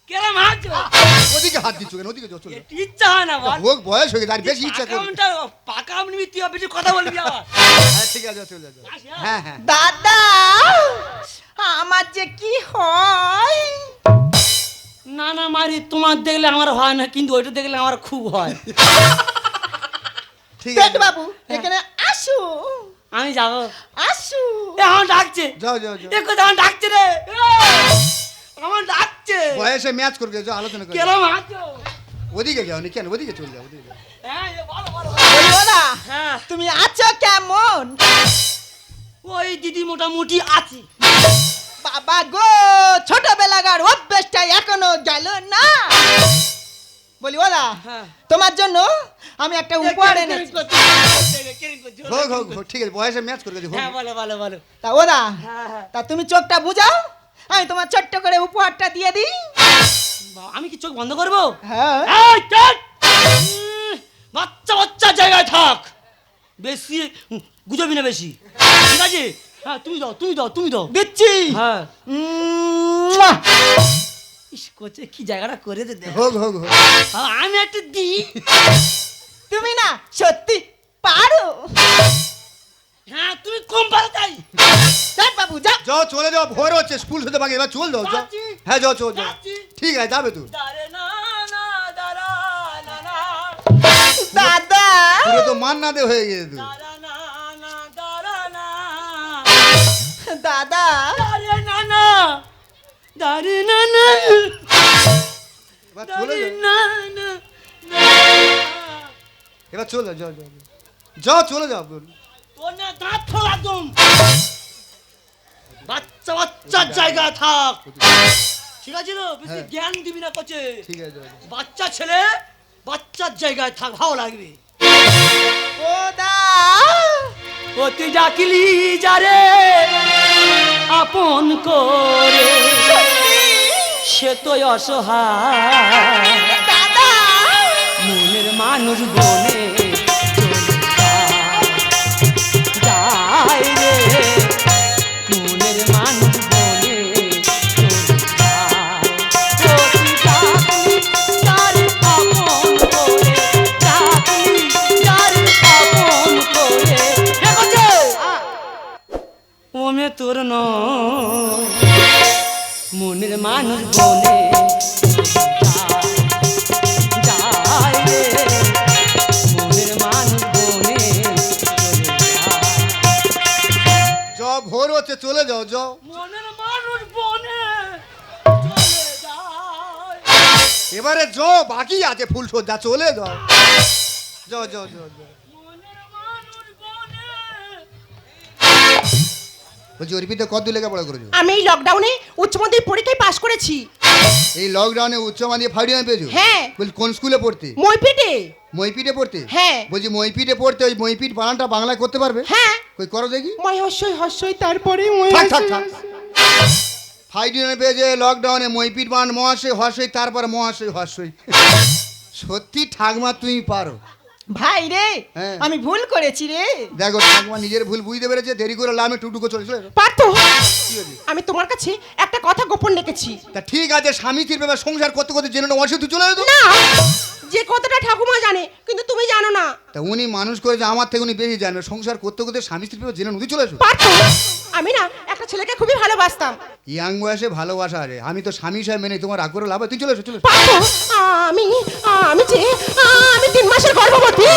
Speaker 6: কেরম হাত
Speaker 3: ওদিকে হাত দিচ্ছ কেন? ওদিকে যাও চলে যাও।
Speaker 6: ইচ্ছা হয় না বল।
Speaker 3: হোক বয়স হয়ে গেছে, আর বেশি ইচ্ছা করবে।
Speaker 6: পাকামটা পাকাম নিবি, তুই বেশি কথা বলবি আবার।
Speaker 3: হ্যাঁ ঠিক আছে, যাও চলে যাও।
Speaker 6: আসিয়া
Speaker 3: হ্যাঁ হ্যাঁ
Speaker 5: দাদা আমার যে কি হয়।
Speaker 6: না না মারি, তোমার দেখলে আমার হয় না, কিন্তু ওইটা দেখলে আমার খুব হয়।
Speaker 3: ঠিক
Speaker 5: পেট
Speaker 3: আছে,
Speaker 5: বাবু এখানে আসো
Speaker 6: আমি যাবো।
Speaker 5: আসো।
Speaker 6: এ আমার ডাকছে,
Speaker 3: যাও যাও যাও।
Speaker 6: এ কোথায় আমার ডাকছে রে, আমার ডাকছে।
Speaker 3: বয়সে ম্যাচ করবে, যাও আলোচনা করে।
Speaker 6: কেরম আছো?
Speaker 3: ওদিকে যাও নি কেন? ওদিকে চলে যাও, ওদিকে যাও।
Speaker 6: হ্যাঁ, এ বলো বলো।
Speaker 5: বলি ওরা
Speaker 6: হ্যাঁ,
Speaker 5: তুমি আছো কেমন?
Speaker 6: ওই দিদি মোটামুটি আছি।
Speaker 5: বাবা গো ছোটবেলাকার অভ্যেসটা এখনো গেল না। বলি ওরা
Speaker 6: হ্যাঁ।
Speaker 5: তোমার জন্য আমি একটা উপহার এনেছি।
Speaker 3: হোক হোক হোক, ঠিক আছে, বয়সে ম্যাচ করবে, হোক।
Speaker 6: হ্যাঁ বলো বলো বলো।
Speaker 5: তা ওরা
Speaker 6: হ্যাঁ হ্যাঁ।
Speaker 5: তা তুমি চোখটা বুঝাও, আমি তোমার ছোট্ট করে উপহারটা দিয়ে দিই।
Speaker 6: আমি কি চোখ বন্ধ করবো?
Speaker 5: হ্যাঁ
Speaker 6: এই, ধ্যাৎ! বাচ্চা বাচ্চা জায়গায় থাক, বেশি গুজবি না বেশি, ঠিক আছে? হ্যাঁ তুমি দাও তুমি দাও তুমি দাও।
Speaker 5: দিচ্ছি।
Speaker 6: হ্যাঁ।
Speaker 5: মুয়া।
Speaker 6: ইস কোচে কি জায়গাটা করে দে দেখ।
Speaker 3: হোক হোক হোক।
Speaker 6: আমি একটু দিই।
Speaker 5: তুমি না সত্যি পারো।
Speaker 6: হ্যাঁ তুমি কম পারো তাই।
Speaker 5: দেখ বাবু যা।
Speaker 3: যাও চলে যাও, ভোর হচ্ছে, স্কুল হতে বাকি, এবার চল যাও, যাও।
Speaker 6: যাচ্ছি।
Speaker 3: হ্যাঁ যাও চল যাও।
Speaker 6: যাচ্ছি।
Speaker 3: ঠিক আছে, যাবে তুই।
Speaker 6: দারে না না দারা না না
Speaker 5: দাদা
Speaker 3: পুরো তো মান না দে হয়ে গেছে তুই।
Speaker 6: দারা না না দারা না
Speaker 5: দাদা
Speaker 6: দারে না না দারে না না
Speaker 3: এবার চলে
Speaker 6: দারে
Speaker 3: যাও,
Speaker 6: না না না।
Speaker 3: এবার চলে যাও, যাও যাও যাও চলে যাও।
Speaker 6: তোর না দাঁত ফোলা একদম। বাচ্চা বাচ্চার জায়গায় থাক, ঠিক আছে? তো বেশি
Speaker 3: হ্যাঁ।
Speaker 6: জ্ঞান দিবি না কোচে।
Speaker 3: ঠিক আছে, যাও, যাও।
Speaker 6: বাচ্চা ছেলে বাচ্চার জায়গায় থাক, ভালো লাগবে।
Speaker 5: ও দা
Speaker 6: ও তুই ডাকিলি যারে আপন করে, সে তো অসহায়।
Speaker 5: দাদা
Speaker 6: মনের মানুষ বনে যায় রে, মনের মানুষ বনে যায়। ও তুই ডাকলি যারে আপন করে, ডাকলি যারে আপন করে, দেখো ওমে তোর নয়, মনের মানুষ বনে যায় রে, মনের মানুষ বনে
Speaker 3: যাও, ভোর হচ্ছে, চলে যাও, যাও।
Speaker 6: মনের মানুষ বনে চলে যায়।
Speaker 3: এবারে যাও, বাকি আছে ফুল সজ্জা, চলে যাও, যাও যাও যাও যাও।
Speaker 6: মনের মানুষ বনে।
Speaker 3: বলছি অর্পিতা কত দূর লেখাপড়া করেছো?
Speaker 2: আমি এই লকডাউনে উচ্চ মাধ্যমিক পরীক্ষায় পাশ করেছি।
Speaker 3: এই লকডাউনে উচ্চ মাধ্যমিক ফাইনাল পেয়েছো?
Speaker 2: হ্যাঁ।
Speaker 3: বলছি কোন স্কুলে পড়তে?
Speaker 2: মইপিটে।
Speaker 3: মইপিটে পড়তে?
Speaker 2: হ্যাঁ।
Speaker 3: বলছি মইপিটে পড়তে, ওই মইপিট বানানটা বাংলায় করতে পারবে?
Speaker 2: হ্যাঁ।
Speaker 3: কই করো দেখি।
Speaker 2: মই হস্যই হস্যই তারপরে মই
Speaker 3: থাক থাক থাক। ফাইনাল পেয়েছে লকডাউনে, মইপিট বানান মহাশয় হর্ষই, তারপর মহাশয় হর্ষই। সত্যি ঠাকমা তুমি পারো।
Speaker 5: ভাই রে
Speaker 3: হ্যাঁ।
Speaker 5: আমি ভুল করেছি রে।
Speaker 3: দেখো ঠাকমা নিজের ভুল বুঝতে পেরেছে, দেরি করে লামে টুটুকো চলে চলে এলো।
Speaker 2: পার্থ,
Speaker 3: কি হয়েছে?
Speaker 2: আমি তোমার কাছে একটা কথা গোপন রেখেছি।
Speaker 3: তা ঠিক আছে, স্বামী স্ত্রীর ব্যাপার সংসার করতে করতে জেনে নেওয়া, তুই চলে যেত
Speaker 2: না, যে কথাটা ঠাকুমা জানে কিন্তু তুমি জানো না।
Speaker 3: তা উনি মানুষ করেছে আমার থেকে, উনি বেশি জানবে। সংসার করতে করতে স্বামী স্ত্রীর ব্যাপার জেনে নদী চলে এসো।
Speaker 2: পার্থ, আমি না একটা ছেলেকে খুবই ভালোবাসতাম।
Speaker 3: ইয়াং বয়সে ভালোবাসা আছে, আমি তো স্বামী হিসাবে মেনে তোমার রাগ করে লাভ হয়, তুই চলে এসো চলে এসো।
Speaker 2: পার্থ, আমি আমি যে আমি 3 মাসের গর্ভবতী।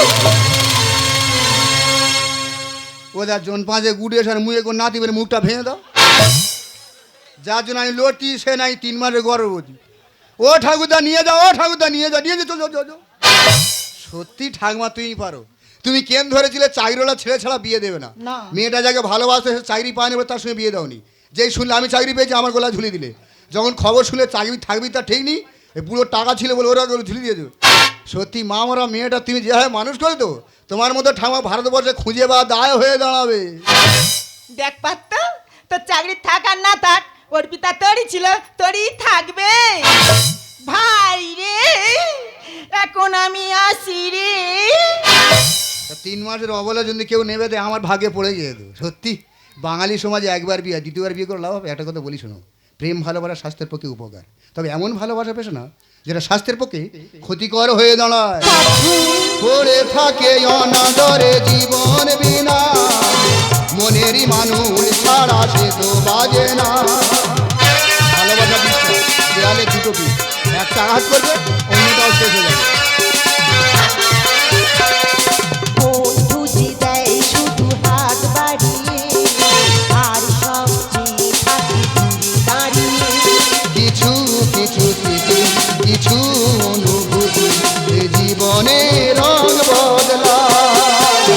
Speaker 3: ওদের জন পাঁচে গুড়ে এসে মুয়ে করে নাতি বলে মুখটা ভেঙে দাও, যার জন্য আমি লড়ছি, সে নাই 3 মাসের গর্ভবতী। ও ঠাকুরদা নিয়ে যাও, ও ঠাকুরদা নিয়ে যাও, নিয়ে যাও, চলো চলো চলো। সত্যি ঠাকমা তুমি পারো। তুমি কেন ধরেছিলে চাকরিওয়ালা ছেলে ছাড়া বিয়ে দেবে না?
Speaker 5: না।
Speaker 3: মেয়েটা যাকে ভালোবাসতে সে চাকরি পায়নি বলে তার সঙ্গে বিয়ে দাওনি। যেই শুনলে আমি চাকরি পেয়েছি আমার গলা ঝুলিয়ে দিলে, যখন খবর শুনে চাকরি থাকবি তা ঠিক নেই, এই পুরো টাকা ছিল বলে ওরা ঝুলিয়ে দিয়েছো। সত্যি মা মরা মেয়েটা তুমি যেভাবে মানুষ করে তো, তোমার মতো ঠামা ভারতবর্ষে খুঁজে বা দায় হয়ে দাঁড়াবে।
Speaker 5: দেখ পাত্র, তোর চাকরি থাক আর না থাক, অর্পিতা তোরই ছিল, তোরই থাকবে। ভাই রে, এখন আমি আসি রে।
Speaker 3: 3 মাসের অবলা যদি কেউ নেবে দেয় আমার ভাগে পড়ে গিয়ে তো। সত্যি বাঙালি সমাজে একবার বিয়ে, দ্বিতীয়বার বিয়ে করে লাভ হবে? একটা কথা বলি শোনো, প্রেম ভালোবাসা স্বাস্থ্যের পক্ষে উপকার, তবে এমন ভালোবাসা পেশে না যেটা স্বাস্থ্যের পক্ষে ক্ষতিকর হয়ে দাঁড়ায়। পড়ে থাকে অনাদরে জীবন বিনা, মনেরই মানুষ ছাড়া সে তো বাজে না। ভালোবাসা বিশ্বাস দেয়ালে দুটো পিস, একটা আঘাত করবে অন্যটাও শেষ হয়ে যাবে।
Speaker 7: বন্ধু যে দেয় শুধু হাত বাড়িয়ে, আর সব চেয়ে থাকে দূরে দাঁড়িয়ে।
Speaker 3: কিছু কিছু স্মৃতি, কিছু অনুভূতি এ জীবনে রং বদলায়।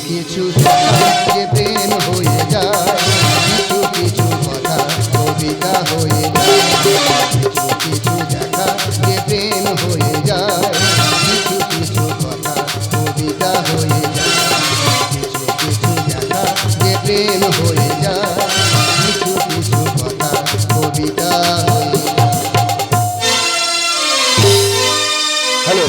Speaker 3: কিছু কিছু কথা যে প্রেম হয়ে যায়, কিছু কিছু কথা কবিতা হয়ে যায়। কিছু কিছু দেখা যে প্রেম হয়ে যায়, কিছু কিছু কথা কবিতা হয়ে যায়। কিছু কিছু দেখা যে প্রেম হয়ে যায়, কিছু কিছু কথা কবিতা হয়ে যায়।
Speaker 4: হ্যালো,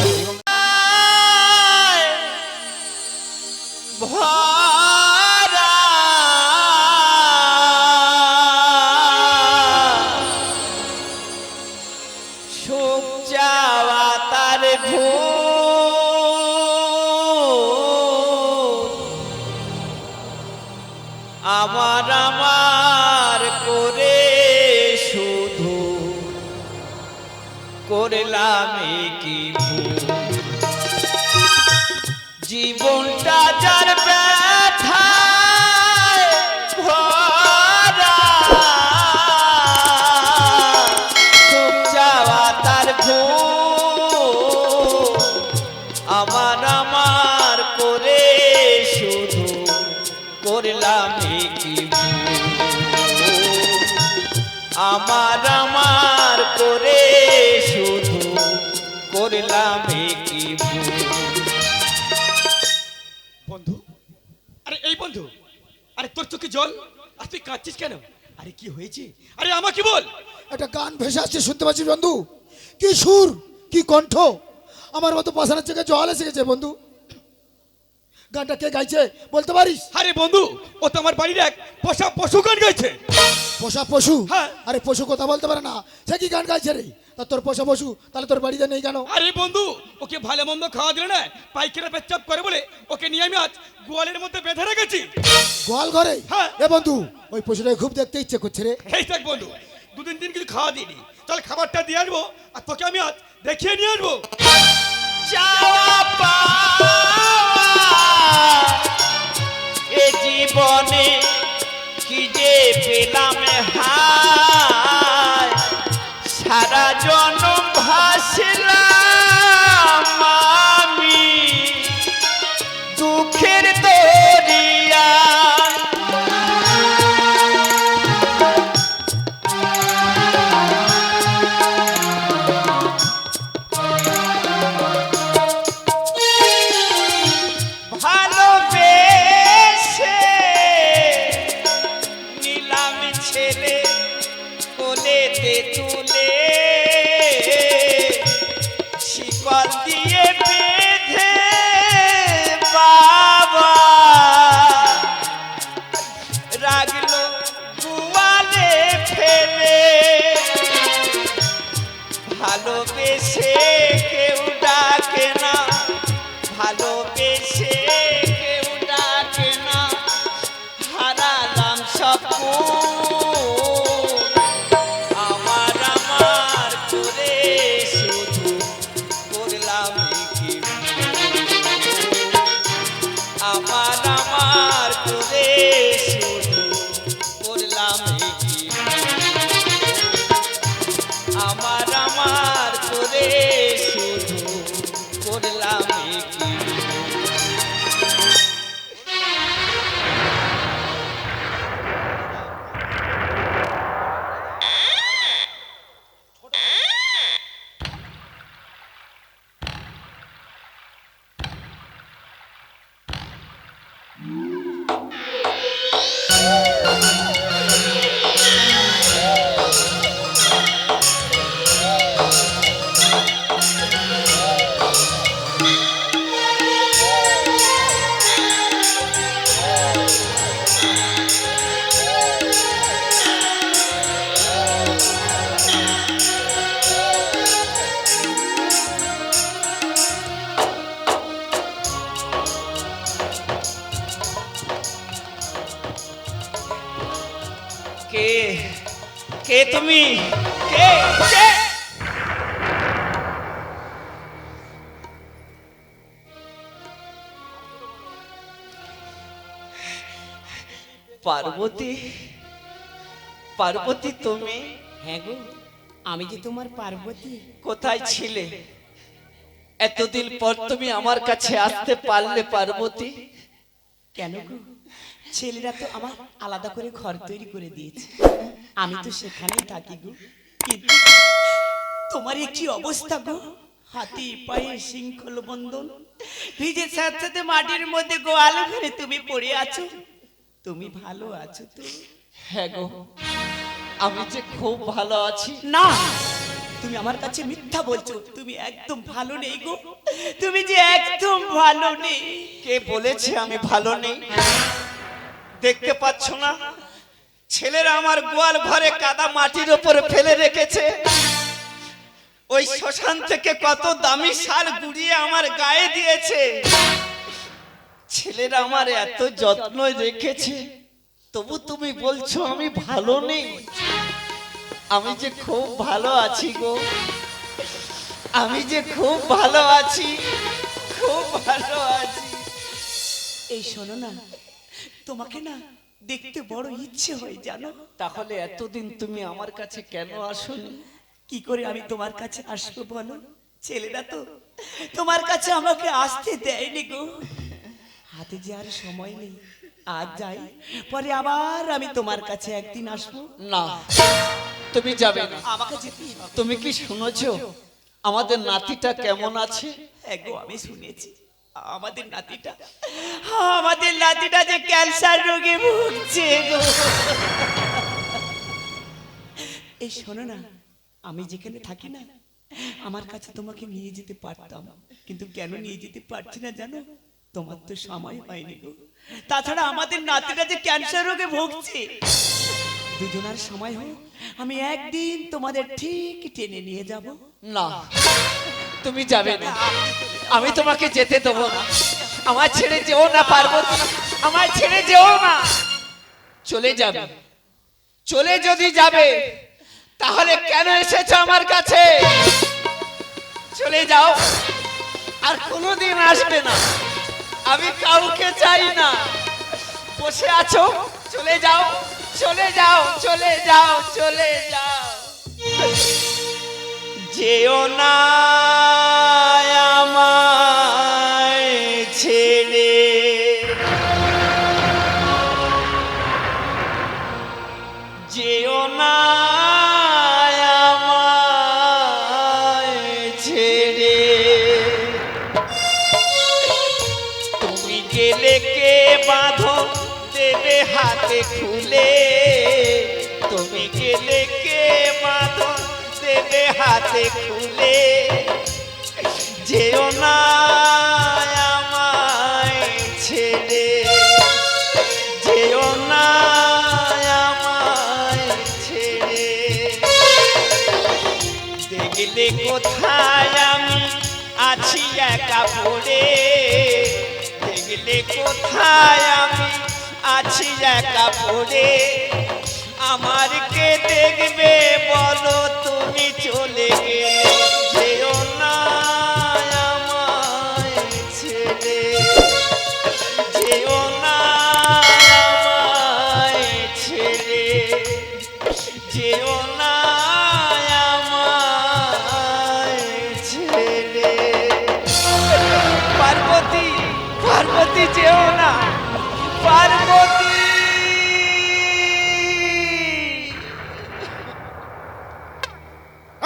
Speaker 6: সুখ চাওয়া তার আমার আমার করে শুধু করলাম কি জীবনটা যার ব্যথায় ভরা, সুখ চাওয়া তার আমার আমার করে শুধু করলাম কি আমার আমার করে শুধু করলাম কি
Speaker 8: বন্ধু, আরে এই বন্ধু, আরে তোর চোখে জল, আর তুই কাঁদছিস কেন? আরে কি হয়েছে? আরে আমাকে বল।
Speaker 9: একটা গান ভেসে আসছে, শুনতে পাচ্ছিস বন্ধু? কি সুর, কি কণ্ঠ, আমার মতো পাশানোর চোখে জল এসে গেছে বন্ধু। গানটা কে গাইছে বলতে পারিস?
Speaker 8: আরে বন্ধু, ও তো আমার বাড়ির এক পোষা পশু গান গাইছে।
Speaker 9: পোষা পশু?
Speaker 8: হ্যাঁ।
Speaker 9: আরে পশু কথা বলতে পারে না, সে কি গান গাইছে রে? তা তোর পোষা পশু তাহলে তোর বাড়িতে নেই কেন?
Speaker 8: আরে বন্ধু, ওকে ভালো মন্দ খাওয়া দিলে না পাইকারে পেচ্ছাপ করে বলে ওকে নিয়ে আমি আজ গোয়ালের মধ্যে বেঁধে রেখেছি।
Speaker 9: গোয়াল ঘরে?
Speaker 8: হ্যাঁ।
Speaker 9: এ বন্ধু, ওই পশুটাকে খুব দেখতে ইচ্ছে করছে রে।
Speaker 8: এই দেখ বন্ধু, 2-3 দিন কিছু খাওয়া দিইনি, চল খাবারটা দিয়ে আসবো আর তোকে আমি আজ দেখিয়ে নিয়ে আসবো।
Speaker 6: চাওয়া পাওয়া এ জীবনে কি যে পেলাম হায়, সারা জনম ভাসলাম আমি দুঃখের দরিয়া। ভালোবেসে নিলাম ছেলে কোলেতে তুলে, শিকল দিয়ে বেঁধে বাবা রাগলো গোয়ালে ফেলে। ভালোবেসে কেউ ডাকে না, ভালোবেসে কেউ ডাকে না, হারালাম সব আমার আমার করে শুধু করলাম কি আমার আমার করে শুধু করলাম কি আমার আমার করে শুধু করলাম কি। তুমি কে কে পার্বতী পার্বতী তুমি?
Speaker 5: হ্যাঁ গো, আমি যে তোমার পার্বতী।
Speaker 6: কোথায় ছিলে এতদিন পর তুমি আমার কাছে আসতে পারলে পার্বতী?
Speaker 5: কেন গো, ছেলেরা তো আমার আলাদা করে ঘর তৈরি করে দিয়েছে, আমি তো সেখানেই থাকি গো। কিন্তু তোমার এ কি অবস্থা গো, হাতি পায়ে শৃঙ্খল বন্ধন, ভিজে সাথে মাটির মধ্যে গোয়াল ঘরে তুমি পড়ে আছো। তুমি ভালো আছো তো?
Speaker 6: হ্যাঁ গো, আমি যে খুব ভালো আছি।
Speaker 5: না, তুমি আমার কাছে মিথ্যা বলছো, তুমি একদম ভালো নেই গো, তুমি যে একদম ভালো নেই।
Speaker 6: কে বলেছে আমি ভালো নেই? দেখতে পাচ্ছ না ছেলেরা আমার গোয়াল ঘরে কাদা মাটির উপরে ফেলে রেখেছে। ওই শ্মশান থেকে কত দামি শাল গুড়িয়ে আমার গায়ে দিয়েছে। ছেলেরা আমার এত যত্ন রেখেছে, তবু তুমি বলছো আমি ভালো নেই? আমি যে খুব ভালো আছি গো, আমি যে খুব ভালো আছি, খুব ভালো আছি।
Speaker 5: এই শোনো না, তোমাকে না দেখতে বড় ইচ্ছে হয় জানো।
Speaker 6: তাহলে এতদিন তুমি আমার কাছে কেন আসোনি?
Speaker 5: কি করে আমি তোমার কাছে আসবো বলো, ছেলেরা তো তোমার কাছে আমাকে আসতে দেয়নি গো। হাতে যে আর সময় নেই, আজ যাই, পরে আবার আমি তোমার কাছে একদিন আসবো।
Speaker 6: না, তুমি যাবে না।
Speaker 5: আমাকে যেতেই হবে।
Speaker 6: তুমি কি শুনেছো আমাদের নাতিটা কেমন আছে?
Speaker 5: গো, আমি শুনেছি আমাদের নাতিটা যে ক্যান্সার রোগে ভুগছে গো। এই শোনো না, আমি যেখানে থাকি না, আমার কাছে তোমাকে নিয়ে যেতে পারতাম, কিন্তু কেন নিয়ে যেতে পারছি না জানো? তোমার তো সময় হয়নি গো। তাছাড়া আমাদের নাতিটা যে ক্যান্সার রোগে ভুগছে, দুজনার সময় হোক, আমি একদিন তোমাদের ঠিক টেনে নিয়ে যাব।
Speaker 6: না, তুমি যাবে না, আমি তোমাকে যেতে দেবো না। আমার ছেড়ে যেও না পার্বতী, আমার ছেড়ে যেও না। চলে যাবে, চলে যদি যাবে তাহলে কেন এসেছো আমার কাছে? চলে যাও, আর কোনোদিন আসবে না। আমি কাউকে চাই না। বসে আছো, চলে যাও, চলে যাও, চলে যাও, চলে যাও। যেও না আমায় ছেড়ে, যেও না আমায় ছেড়ে। তুমি গেলে কে বাঁধন দেবে হাতে খুলে, তুমি গেলে কে বাঁধন দেবে হাতে খুলে। যেও না আমায় ছেড়ে, যেও না আমায় ছেড়ে। দেখলে কোথায় আমি আছি একা পড়ে, দেখলে কোথায় আমি আছি একা পড়ে। আমার কে দেখবে বলো, তুমি চলে গেলে। যেও না আমায় ছেড়ে, যেও না আমায় ছেড়ে, যেও না আমায় ছেড়ে। পার্বতী, পার্বতী যেও না, পার্বতী।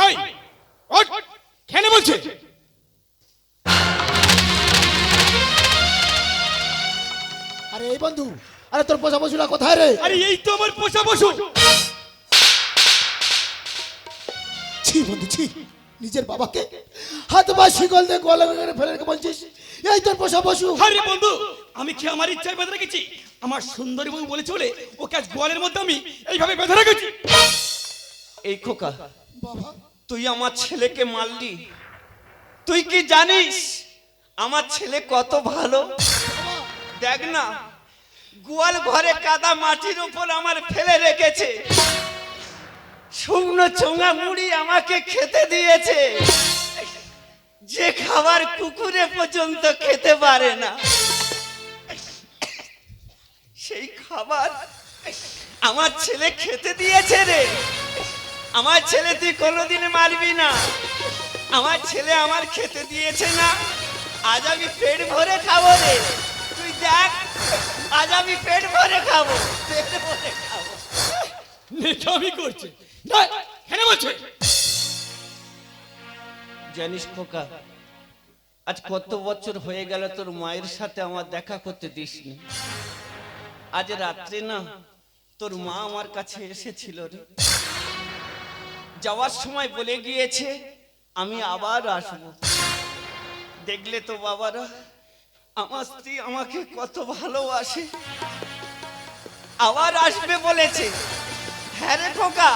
Speaker 8: এই ওঠ, কেন বলছে?
Speaker 9: আরে এই বন্ধু, আরে তোর পোষা পশুরা কোথায় রে?
Speaker 8: আরে এই তো আমার পোষা পশু।
Speaker 9: ছি বন্ধু ছি, নিজের বাবাকে হাত বা শিকল দিয়ে গলা করে ফেলে রেখে বলছিস এই তোর পোষা পশু?
Speaker 8: আরে বন্ধু, আমি কি আমার ইচ্ছায় বেঁধে রেখেছি? আমার সুন্দরী বউ বলে চলে ওকে আজ গোয়ালের মধ্যে আমি এইভাবে বেঁধে রেখেছি।
Speaker 6: এই খোকা,
Speaker 9: বাবা
Speaker 6: তুই আমার ছেলেকে মারলি। তুই কি জানিস আমার ছেলে কত ভালো? দেখ না, গোয়াল ঘরে কাদা মাটির উপর আমার ফেলে রেখেছে। শুকনো চোঙা মুড়ি আমাকে খেতে দিয়েছে, যে খাবার কুকুরে পর্যন্ত খেতে পারে না। সেই খাবার আমার ছেলে খেতে দিয়েছে রে। আমার ছেলে তুই কোনোদিন মারবি না। আমার ছেলে আমার খেতে দিয়েছে না, আজ আমি পেট ভরে খাবো রে। তুই দেখ, আজ আমি পেট ভরে খাবো, পেট ভরে খাবো।
Speaker 8: নেকামি করছে না, কেন বলছে?
Speaker 6: জানিস খোকা, আজ কত বছর হয়ে গেল তোর মায়ের সাথে আমার দেখা করতে দিসনি। আজ রাত্রে না তোর মা আমার কাছে এসেছিল রে। যাওয়ার সময় বলে গিয়েছে আমি আবার আসবো। দেখলে তো বাবারা, আমার স্ত্রী আমাকে কত ভালোবাসে, আবার আসবে বলেছে। হ্যাঁ রে খোকা,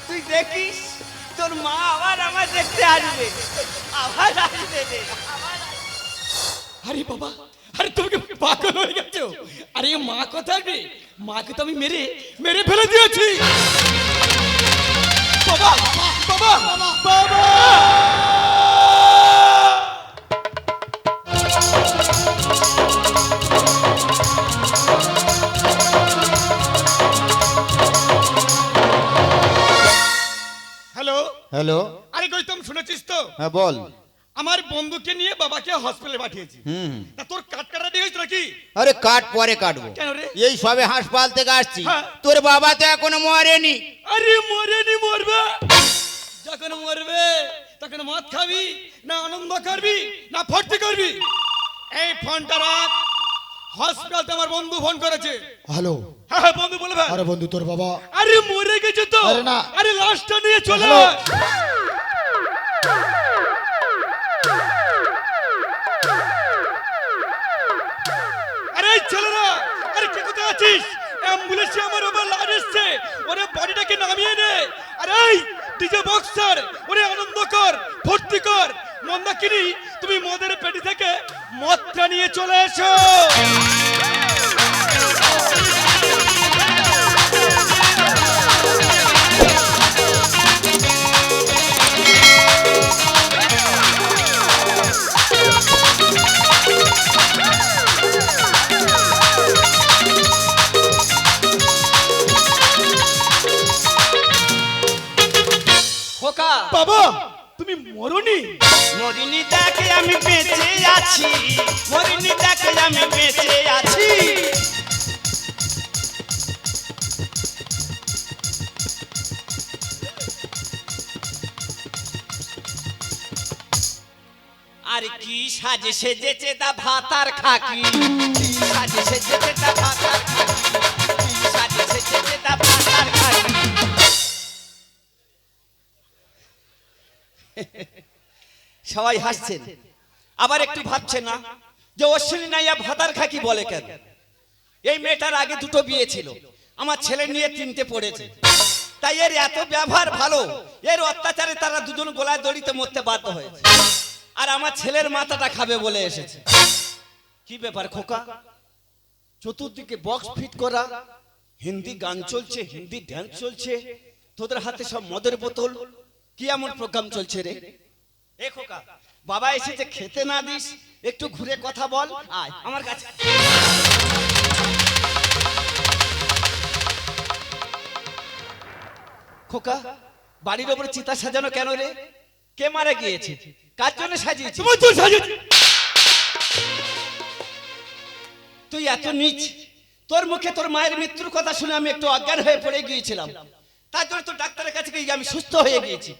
Speaker 6: তুই দেখিস তোর মা আবার আমার দেখতে আসবে, আবার আসবে রে, আবার আসবে।
Speaker 8: আরে বাবা, আরে তুমি কি পাগল হয়ে গেছো? আরে মা কোথায় রে? মাকে তো আমি মেরে মেরে ফেলে দিয়েছি। বাবা বাবা বাবা, হ্যালো
Speaker 3: হ্যালো,
Speaker 8: আরে গৌতম, শুনেছিস তো?
Speaker 3: হ্যাঁ বল।
Speaker 8: আমার বন্ধুকে নিয়ে বাবাকে হসপিটালে পাঠিয়েছি। তা তোর কাট কাটাটি হয়েছে নাকি?
Speaker 3: আরে কাট পরে কাটবো,
Speaker 8: কেন রে?
Speaker 3: এই সবে হাসপাতাল থেকে আসছি।
Speaker 8: হ্যাঁ।
Speaker 3: তোর বাবা তো এখনো মরেনি।
Speaker 8: আরে মরেনি, মরবে। যখন মরবে তখন মদ খাবি না আনন্দ করবি না ফুর্তি করবি? এই ফোনটা রাখ, হসপিটালে আমার বন্ধু ফোন করেছে।
Speaker 9: হ্যালো,
Speaker 8: হ্যাঁ হ্যাঁ বন্ধু বলবে।
Speaker 9: আরে বন্ধু তোর বাবা।
Speaker 8: আরে মরে গেছে তো।
Speaker 9: আরে না।
Speaker 8: আরে লাশটা নিয়ে চলে
Speaker 9: হ্যালো।
Speaker 8: আয়। আরে এই ছেলেরা, আরে কে কোথায় আছিস? অ্যাম্বুলেন্সে আমার বাবা লাশ এসছে, ওরে বডিটাকে নামিয়ে নে। আরে এই ডিজে বক্সার, ওরে আনন্দ কর, ফুর্তি কর। মন্দাকিনী, তুমি মদের পেটি থেকে মদটা নিয়ে চলে এসো।
Speaker 6: খোকা,
Speaker 8: বাবা তুমি মরনি?
Speaker 6: মরিনি দেখে আমি বেঁচে আছি, মরিনি দেখে আমি বেঁচে আছি। আর কি সাজে সেজেছে তা ভাতার খাকি, কি সাজে সেজেছে তা ভাতার খাকি, কি সাজে সেজেছে তা ভাতার খাকি। সবাই হাসছেন, আবার একটু ভাবছেন না যে অশ্বিনী নাইয়া ভাতার খাকি বলে কেন? এই মেয়েটার আগে দুটো বিয়ে ছিল, আমার ছেলে নিয়ে তিনটে পড়েছে, তাই এর এত ব্যবহার ভালো, এর অত্যাচারে তারা দুজন গলায় দড়িতে মরতে বাধ্য হয়েছে, আর আমার ছেলের মাথাটা খাবে বলে এসেছে। কি ব্যাপার খোকা? চতুর্দিকে বক্স ফিট করা, হিন্দি গান চলছে, হিন্দি ড্যান্স চলছে, তোদের হাতে সব মদের বোতল, কি এমন প্রোগ্রাম চলছে রে? এ খোকা, বাবা এসেছে, খেতে না দিস, একটু ঘুরে কথা বল, আয় আমার কাছে। খোকা, বাড়ির ওপরে চিতা সাজানো কেন রে? কে মারা গিয়েছে? কার জন্য সাজিয়েছিস?
Speaker 8: তোমার তো সাজিয়েছি।
Speaker 6: তুই এত নীচ, তোর মুখে তোর মায়ের মৃত্যুর কথা শুনে আমি একটু অজ্ঞান হয়ে পড়ে গিয়েছিলাম, তার জন্য তো ডাক্তারের কাছে গিয়ে আমি সুস্থ হয়ে গিয়েছি।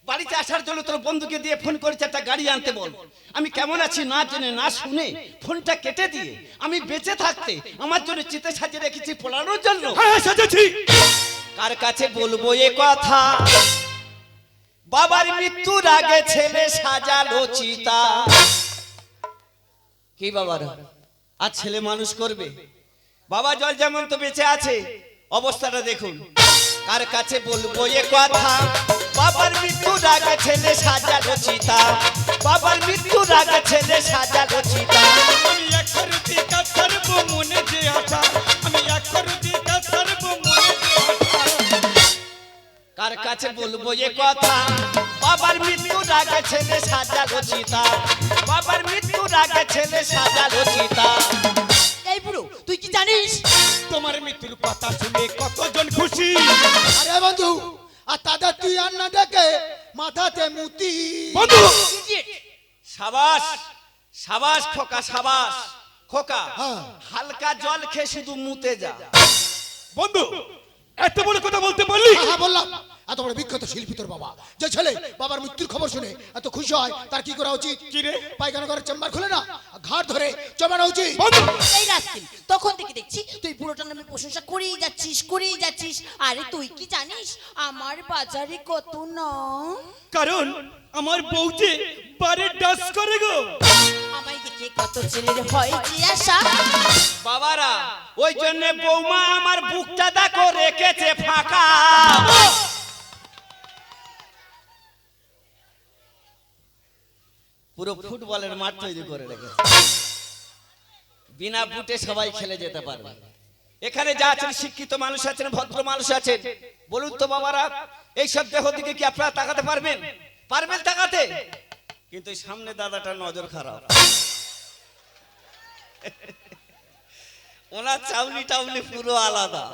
Speaker 6: বাড়িতে আসার জন্য তোর বন্ধুকে দিয়ে ফোন করেছে একটা গাড়ি আনতে বল। আমি কেমন আছি না জেনে না শুনে ফোনটা কেটে দিয়ে আমি বেঁচে থাকতে আমার জন্য চিতে সাজিয়ে রেখেছি পোড়ানোর জন্য।
Speaker 8: হ্যাঁ সাজেছি।
Speaker 6: কার কাছে বলবো এ কথা? বাবার মৃত্যুর আগে ছেলে সাজালো চিতা। কি বাবার আজ ছেলে মানুষ করবে? বাবা জল যেমন তো বেঁচে আছে, অবস্থাটা দেখুন। কার কাছে বলবো এ কথা? বাবার মৃত্যুর আগে ছেলে সাজালো চিতা, বাবার মৃত্যুর আগে ছেলে সাজালো চিতা।
Speaker 8: আমি একবার দিকা সর্ব মনে যে আশা, আমি একবার দিকা সর্ব মনে যে আশা।
Speaker 6: কার কাছে
Speaker 10: আগে ছেলে সাজালো চিতা, বাবার মৃত্যুর আগে ছেলে সাজালো চিতা।
Speaker 6: এই বুড়ো তুই কি জানিস
Speaker 8: তোমার মৃত্যুর কথা শুনে কতজন খুশি।
Speaker 9: আরে বন্ধু, আর তাদের তুই আর না ডেকে মাথাতে মুতি।
Speaker 8: বন্ধু
Speaker 10: সাবাস সাবাস খোকা, সাবাস খোকা।
Speaker 9: হ্যাঁ।
Speaker 10: হালকা জল খেয়ে শুধু মুতে যা।
Speaker 8: বন্ধু এত বড় কথা বলতে পারলি?
Speaker 9: হ্যাঁ বললাম, এত বড় বিখ্যাত শিল্পী তোর বাবা, যে ছেলে বাবার মৃত্যুর খবর শুনে এত খুশি হয়, তার কি করা উচিত?
Speaker 8: কি রে?
Speaker 9: পায়খানা ঘরের চেম্বার খুলে না ঘাট ধরে জমানো উচিত।
Speaker 8: বন্ধু
Speaker 6: এই রাস্কিল তখন থেকে দেখছি তুই বুড়োটার নামে প্রশংসা করেই যাচ্ছিস। আরে তুই কি জানিস আমার বাজারে কত নাম?
Speaker 8: কারণ আমার বউ যে বারে ডাস করে গো।
Speaker 6: আমায় দেখে কত ছেলের হয় যে আশা।
Speaker 10: বাবারা ওই জন্য বৌমা আমার বুকটা দেখো রেখেছে ফাঁকা। পুরো ফুটবলের মাঠ তৈরি করে রেখেছে, বিনা বুটে সবাই খেলে যেতে পারবে। এখানে যা আছেন শিক্ষিত মানুষ আছেন, ভদ্র মানুষ আছেন, বলুন তো বাবারা এইসব দেহ দিকে কি আপনারা তাকাতে পারবেন? পারবেন তাকাতে? কিন্তু এই সামনে দাদাটা নজর খারাপ, ওনার চাউনি টাউনি পুরো আলাদা,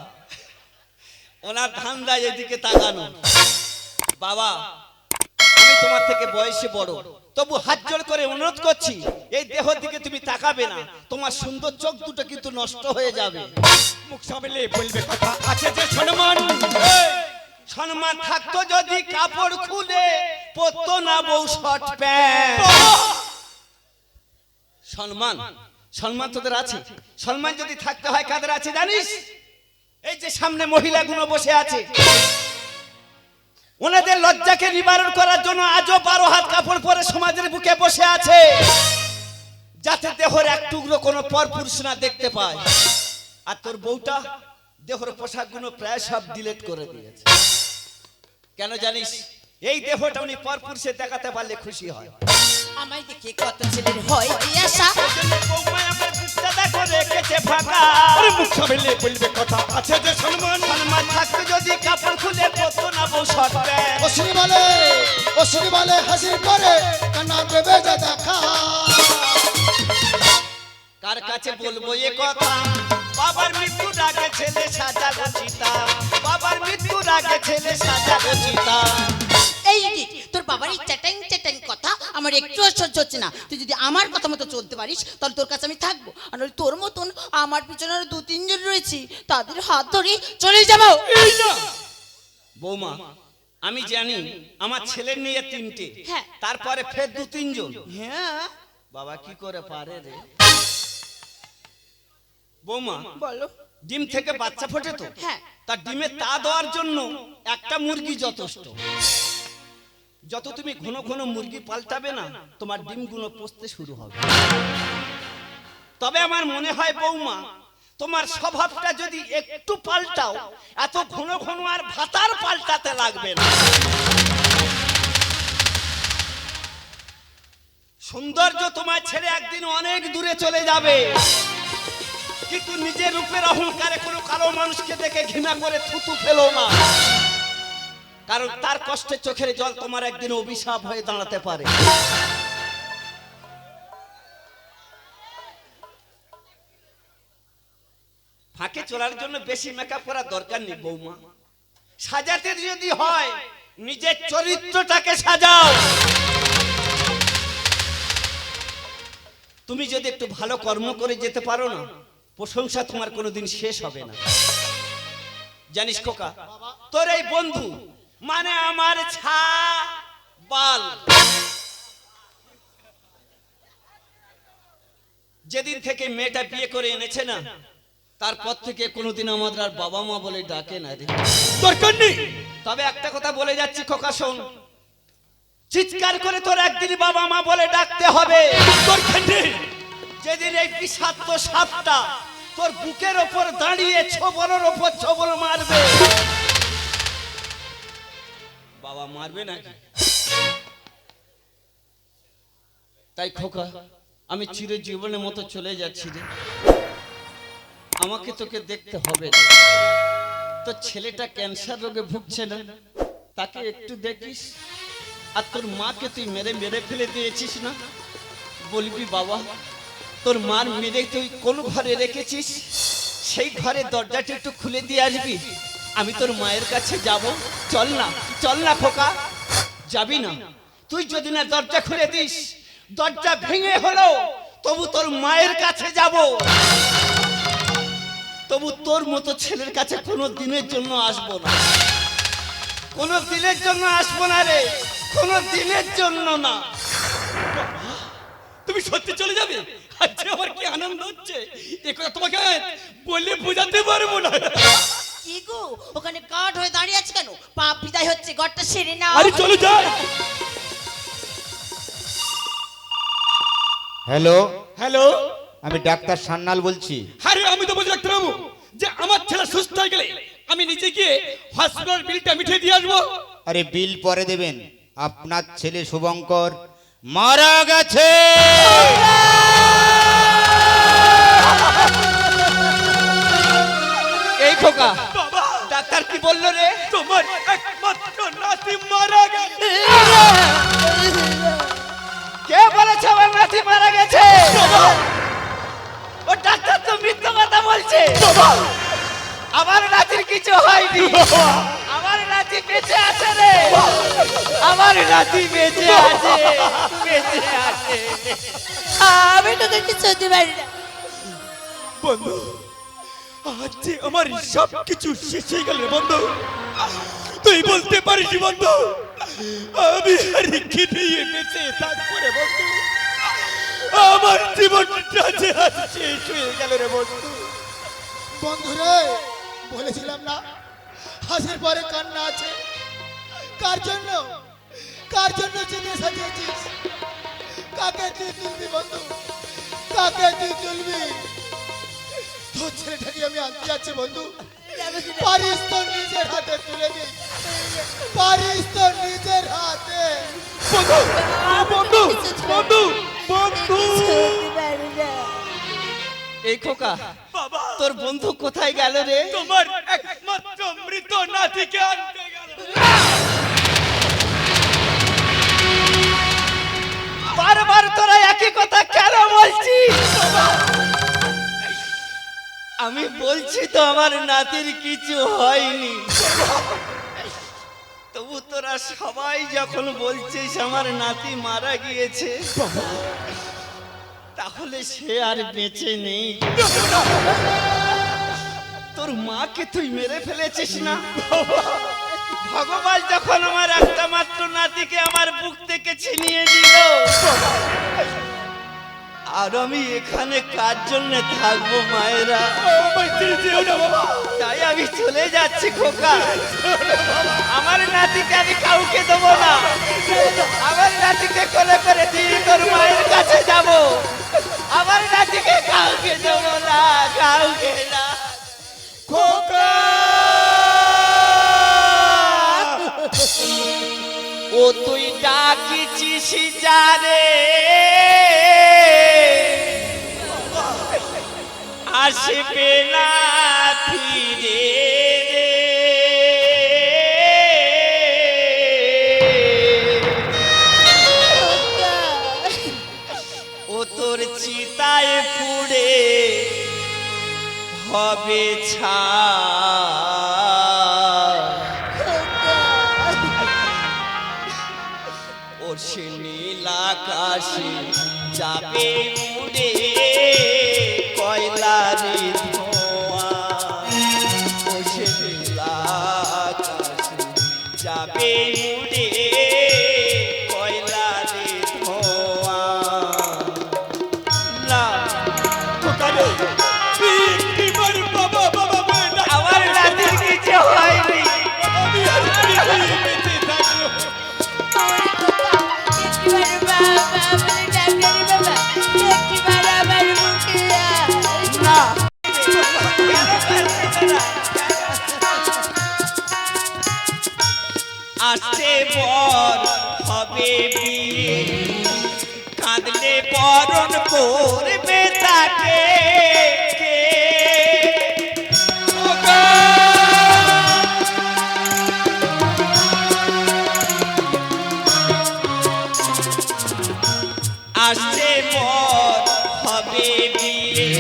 Speaker 10: ওনার ধান্দা এদিকে তাকানো। বাবা আমি তোমার থেকে বয়সে বড়, তবু হাত জোড় করে অনুরোধ করছি এই দেহ দিকে তুমি তাকাবে না, তোমার সুন্দর চোখ দুটো কিন্তু নষ্ট হয়ে যাবে।
Speaker 8: মুখ সামলে বলবে কথা আছে যে সম্মান।
Speaker 10: সম্মান থাকতো যদি কাপড় খুলে পরতো না বউ শর্ট প্যান্ট। সম্মান সম্মান তোদের আছে, সম্মান যদি থাকতে হয় কাদের আছে জানিস? এই যে সামনে মহিলাগুলো বসে আছে, ওনাদের লজ্জাকে নিবারণ করার জন্য আজও 12 হাত কাপড় পরে সমাজের বুকে বসে আছে, যাতে দেহর এক টুকরো কোনো পরপুরুষ না দেখতে পায়। আর তোর বউটা দেহর পোশাকগুলো প্রায় সব ডিলিট করে দিয়েছে। কেন জানিস? এই দেহটা উনি পরপুরুষে দেখাতে পারলে খুশি হয়।
Speaker 6: আমায় দেখে কত ছেলের হয় যে আশা।
Speaker 10: বৌমা আমার বুকটা দেখো রেখেছে ফাঁকা।
Speaker 8: আরে মুখ সামলে বলবে কথা আছে যে সম্মান।
Speaker 10: সম্মান থাকতো যদি কাপড় খুলে পরতো না বউ শর্ট প্যান্ট।
Speaker 9: ও শুনি বলে হাসির পরে কান্না দেবে যে দেখা।
Speaker 10: কার কাছে বলবো এ কথা? বাবার মৃত্যুর আগে ছেলে সাজালো চিতা, বাবার মৃত্যুর আগে ছেলে সাজালো চিতা।
Speaker 6: এই যে তোর বাবার এই চ্যাটাং কথা আমার একটু সহ্য হচ্ছে না। তুই যদি আমার কথা মতো চলতে পারিস তাহলে তোর কাছে আমি থাকবো, আর নইলে তোর মতন আমার পিছনে আরো 2-3 জন রয়েছে, তাদের হাত ধরে চলে যাবো।
Speaker 10: বৌমা আমি জানি আমার ছেলের নিয়ে 3টে,
Speaker 6: হ্যাঁ।
Speaker 10: তারপরে ফের 2-3 জন।
Speaker 6: হ্যাঁ
Speaker 10: বাবা কি করে পারে রে? বৌমা
Speaker 6: বলো।
Speaker 10: ডিম থেকে বাচ্চা ফোটে তো,
Speaker 6: হ্যাঁ।
Speaker 10: তার ডিমে তা দেওয়ার জন্য একটা মুরগি যথেষ্ট। যত তুমি ঘন ঘন মুরগি পাল্টাবে না, তোমার ডিমগুলো পচতে শুরু হবে। তবে আমার মনে হয় বৌমা তোমার স্বভাবটা যদি একটু পাল্টাও, এত ঘন ঘন আর ভাতার পাল্টাতে লাগবে না। সৌন্দর্য তোমার ছেড়ে একদিন অনেক দূরে চলে যাবে, কিন্তু নিজের রূপের অহংকারে কোনো কালো মানুষকে দেখে ঘৃণা করে থুতু ফেলো না, কারণ তার কষ্টে চোখের জল তোমার একদিন অভিশাপ হয়ে দাঁড়াতে পারে। ফাঁকে চলার জন্য বেশি মেকআপ করার দরকার নেই বৌমা। সাজাতে যদি হয় নিজের চরিত্রটাকে সাজাও। তুমি যদি একটু ভালো কর্ম করে যেতে পারো না, প্রশংসা তোমার কোনোদিন শেষ হবে না। জানিস খোকা, তোর এই বন্ধু মানে আমার বাল, যেদিন থেকে মেয়েটা বিয়ে করে এনেছে না, তারপর থেকে কোনোদিন আমাদের আর বাবা মা বলে ডাকে না রে।
Speaker 8: দরকার নেই।
Speaker 10: তবে একটা কথা বলে যাচ্ছি খোকা, শোন, চিৎকার করে তোর একদিন বাবা মা বলে ডাকতে হবে।
Speaker 8: দরকার নেই।
Speaker 10: যেদিন এই বিষাক্ত সাপটা তোর বুকের ওপর দাঁড়িয়ে ছোবলের ওপর ছোবল মারবে, বাবা মারবে নাকি? তাই খোকা, আমি চিরজীবনের মতো চলে যাচ্ছি রে, আমাকে তোকে দেখতে হবে রে। তোর ছেলেটা ক্যান্সার রোগে ভুগছে না, তাকে একটু দেখিস। আর তোর মাকে তুই মেরে মেরে ফেলে দিয়েছিস না? বলবি বাবা, তোর মার মেরে তুই কোন ঘরে রেখেছিস, সেই ঘরে দরজাটা একটু খুলে দিয়ে আসবি, আমি তোর মায়ের কাছে যাব। চল না, চল না খোকা। যাবি না? তুই যদি না দরজা খুলে দিস, দরজা ভেঙে হলো তবু তোর মায়ের কাছে যাব। তবু তোর মতো ছেলের কাছে কোনো দিনের জন্য আসবো না, কোনো দিনের জন্য আসবো না রে, কোনো দিনের জন্য না।
Speaker 8: তুমি সত্যি চলে যাবে? আজকে আমার কি আনন্দ হচ্ছে, এ কথা তোমাকে বলে বোঝাতে পারবো না।
Speaker 5: কি গো, ওখানে গার্ড হয়ে দাঁড়িয়ে আছে কেন? পাপ বিদায় হচ্ছে, গার্ডটা সেরে নাও।
Speaker 8: আরে চলে যাই।
Speaker 11: হ্যালো,
Speaker 8: হ্যালো,
Speaker 11: আমি ডাক্তার সান্যাল বলছি।
Speaker 8: আরে আমি তো বলছি ডাক্তারবাবু যে আমার ছেলে সুস্থ হয়ে গেলে আমি নিজে গিয়ে হসপিটাল বিলটা মিটিয়ে দিয়ে আসবো।
Speaker 11: আরে বিল পরে দেবেন, আপনার ছেলে শুভঙ্কর মারা গেছে।
Speaker 10: এই খোকা, ডাক্তার কি বললো রে?
Speaker 8: তোমার একমাত্র নাতি মারা গেছে।
Speaker 10: কে বলেছে আমার নাতি মারা গেছে? ও ডাক্তার তো মিথ্যা কথা বলছে। আমার নাতির কিছু হয়নি, আমার নাতি বেঁচে আছে রে, আমার নাতি বেঁচে আছে, বেঁচে আছে।
Speaker 5: আমি তোকে কিছু দিতে পারি না।
Speaker 8: বন্ধু, আজ যে আমার সব কিছু শেষ হয়ে গেল রে বন্ধু। তুই বলতে পারিস বন্ধু আমি আর কি নিয়ে বেঁচে থাকবো রে বন্ধু? আমার জীবনটা যে আজ শেষ হয়ে গেল রে বন্ধু।
Speaker 9: বন্ধুরে, বলেছিলাম না হাসির পরে কান্না আছে। কার জন্য, কার জন্য চেনে সাজিয়েছিস? কাকে তুই তুলবি বন্ধু, কাকে তুই তুলবি? তোর ছেলেটাকে আমি আনতে যাচ্ছি বন্ধু, পারিস তো নিজের হাতে তুলে দিস, পারিস তো নিজের হাতে।
Speaker 8: বন্ধু বন্ধু বন্ধু বন্ধু
Speaker 10: এই খোকা,
Speaker 8: বাবা,
Speaker 10: তোর বন্ধু কোথায় গেল রে?
Speaker 8: তোমার একমাত্র মৃত নাতিকে আনতে গেল।
Speaker 10: বারবার তোরা একই কথা কেন বলছিস? আমি বলছি তো আমার নাতির কিছু হয়নি, তবু তোরা সবাই যখন বলছিস আমার নাতি মারা গিয়েছে, তাহলে সে আর বেঁচে নেই। তোর মাকে তুই মেরে ফেলেছিস না? ভগবান যখন আমার একটা মাত্র নাতিকে আমার বুক থেকে ছিনিয়ে দিল, আর আমি এখানে কার জন্য থাকবো মায়েরা? তাই আমি চলে যাচ্ছি খোকা, আমার নাতিকে আমি কাউকে দেবো না, আমার নাতিকে কোলে করে দিয়ে তোর মায়ের কাছে যাব, আমার নাতিকে কাউকে দেবো না, কাউকে না। খোকা, ও তুই ডাকিছিস যারে, আসবে না ফিরে রে। ও তোর চিতায় পুড়ে হবে ছাই, ও সে নীল আকাশে যাবে উড়ে কয়লারে ধোঁয়া, ও সে নীল আকাশে যাবে উড়ে কয়লারে ধোঁয়া। না
Speaker 8: বাবা বাবা,
Speaker 10: আমার নাতির কিছু হয়নি,
Speaker 8: আমি আর কি নিয়ে বেঁচে থাকবো?
Speaker 10: আসছে বর হবে বিয়ে, কাঁদলে বরণ করবে তাকে কে? আসছে পর হবে বিয়ে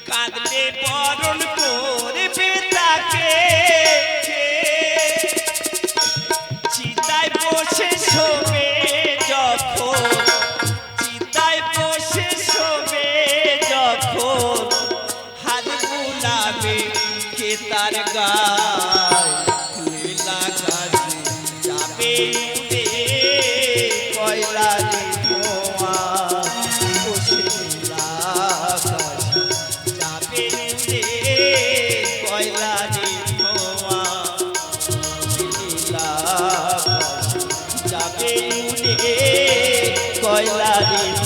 Speaker 10: কাঁদলে বরণ করবে তাকে চিতায় বসে শোবে যখন চিতায় বসে শোবে যখন হাত বুলাবে কে তার গায় লীলা গাছে যাবে উড়ে কয়লা ধোঁয়া বসে লীলা গাছে যাবে উড়ে কয়লা ধোঁয়া লীলা গাছে যাবে উড়ে কয়লা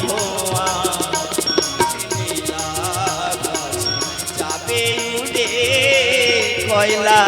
Speaker 10: ধোঁয়া লীলা গাছে যাবে উড়ে কয়লা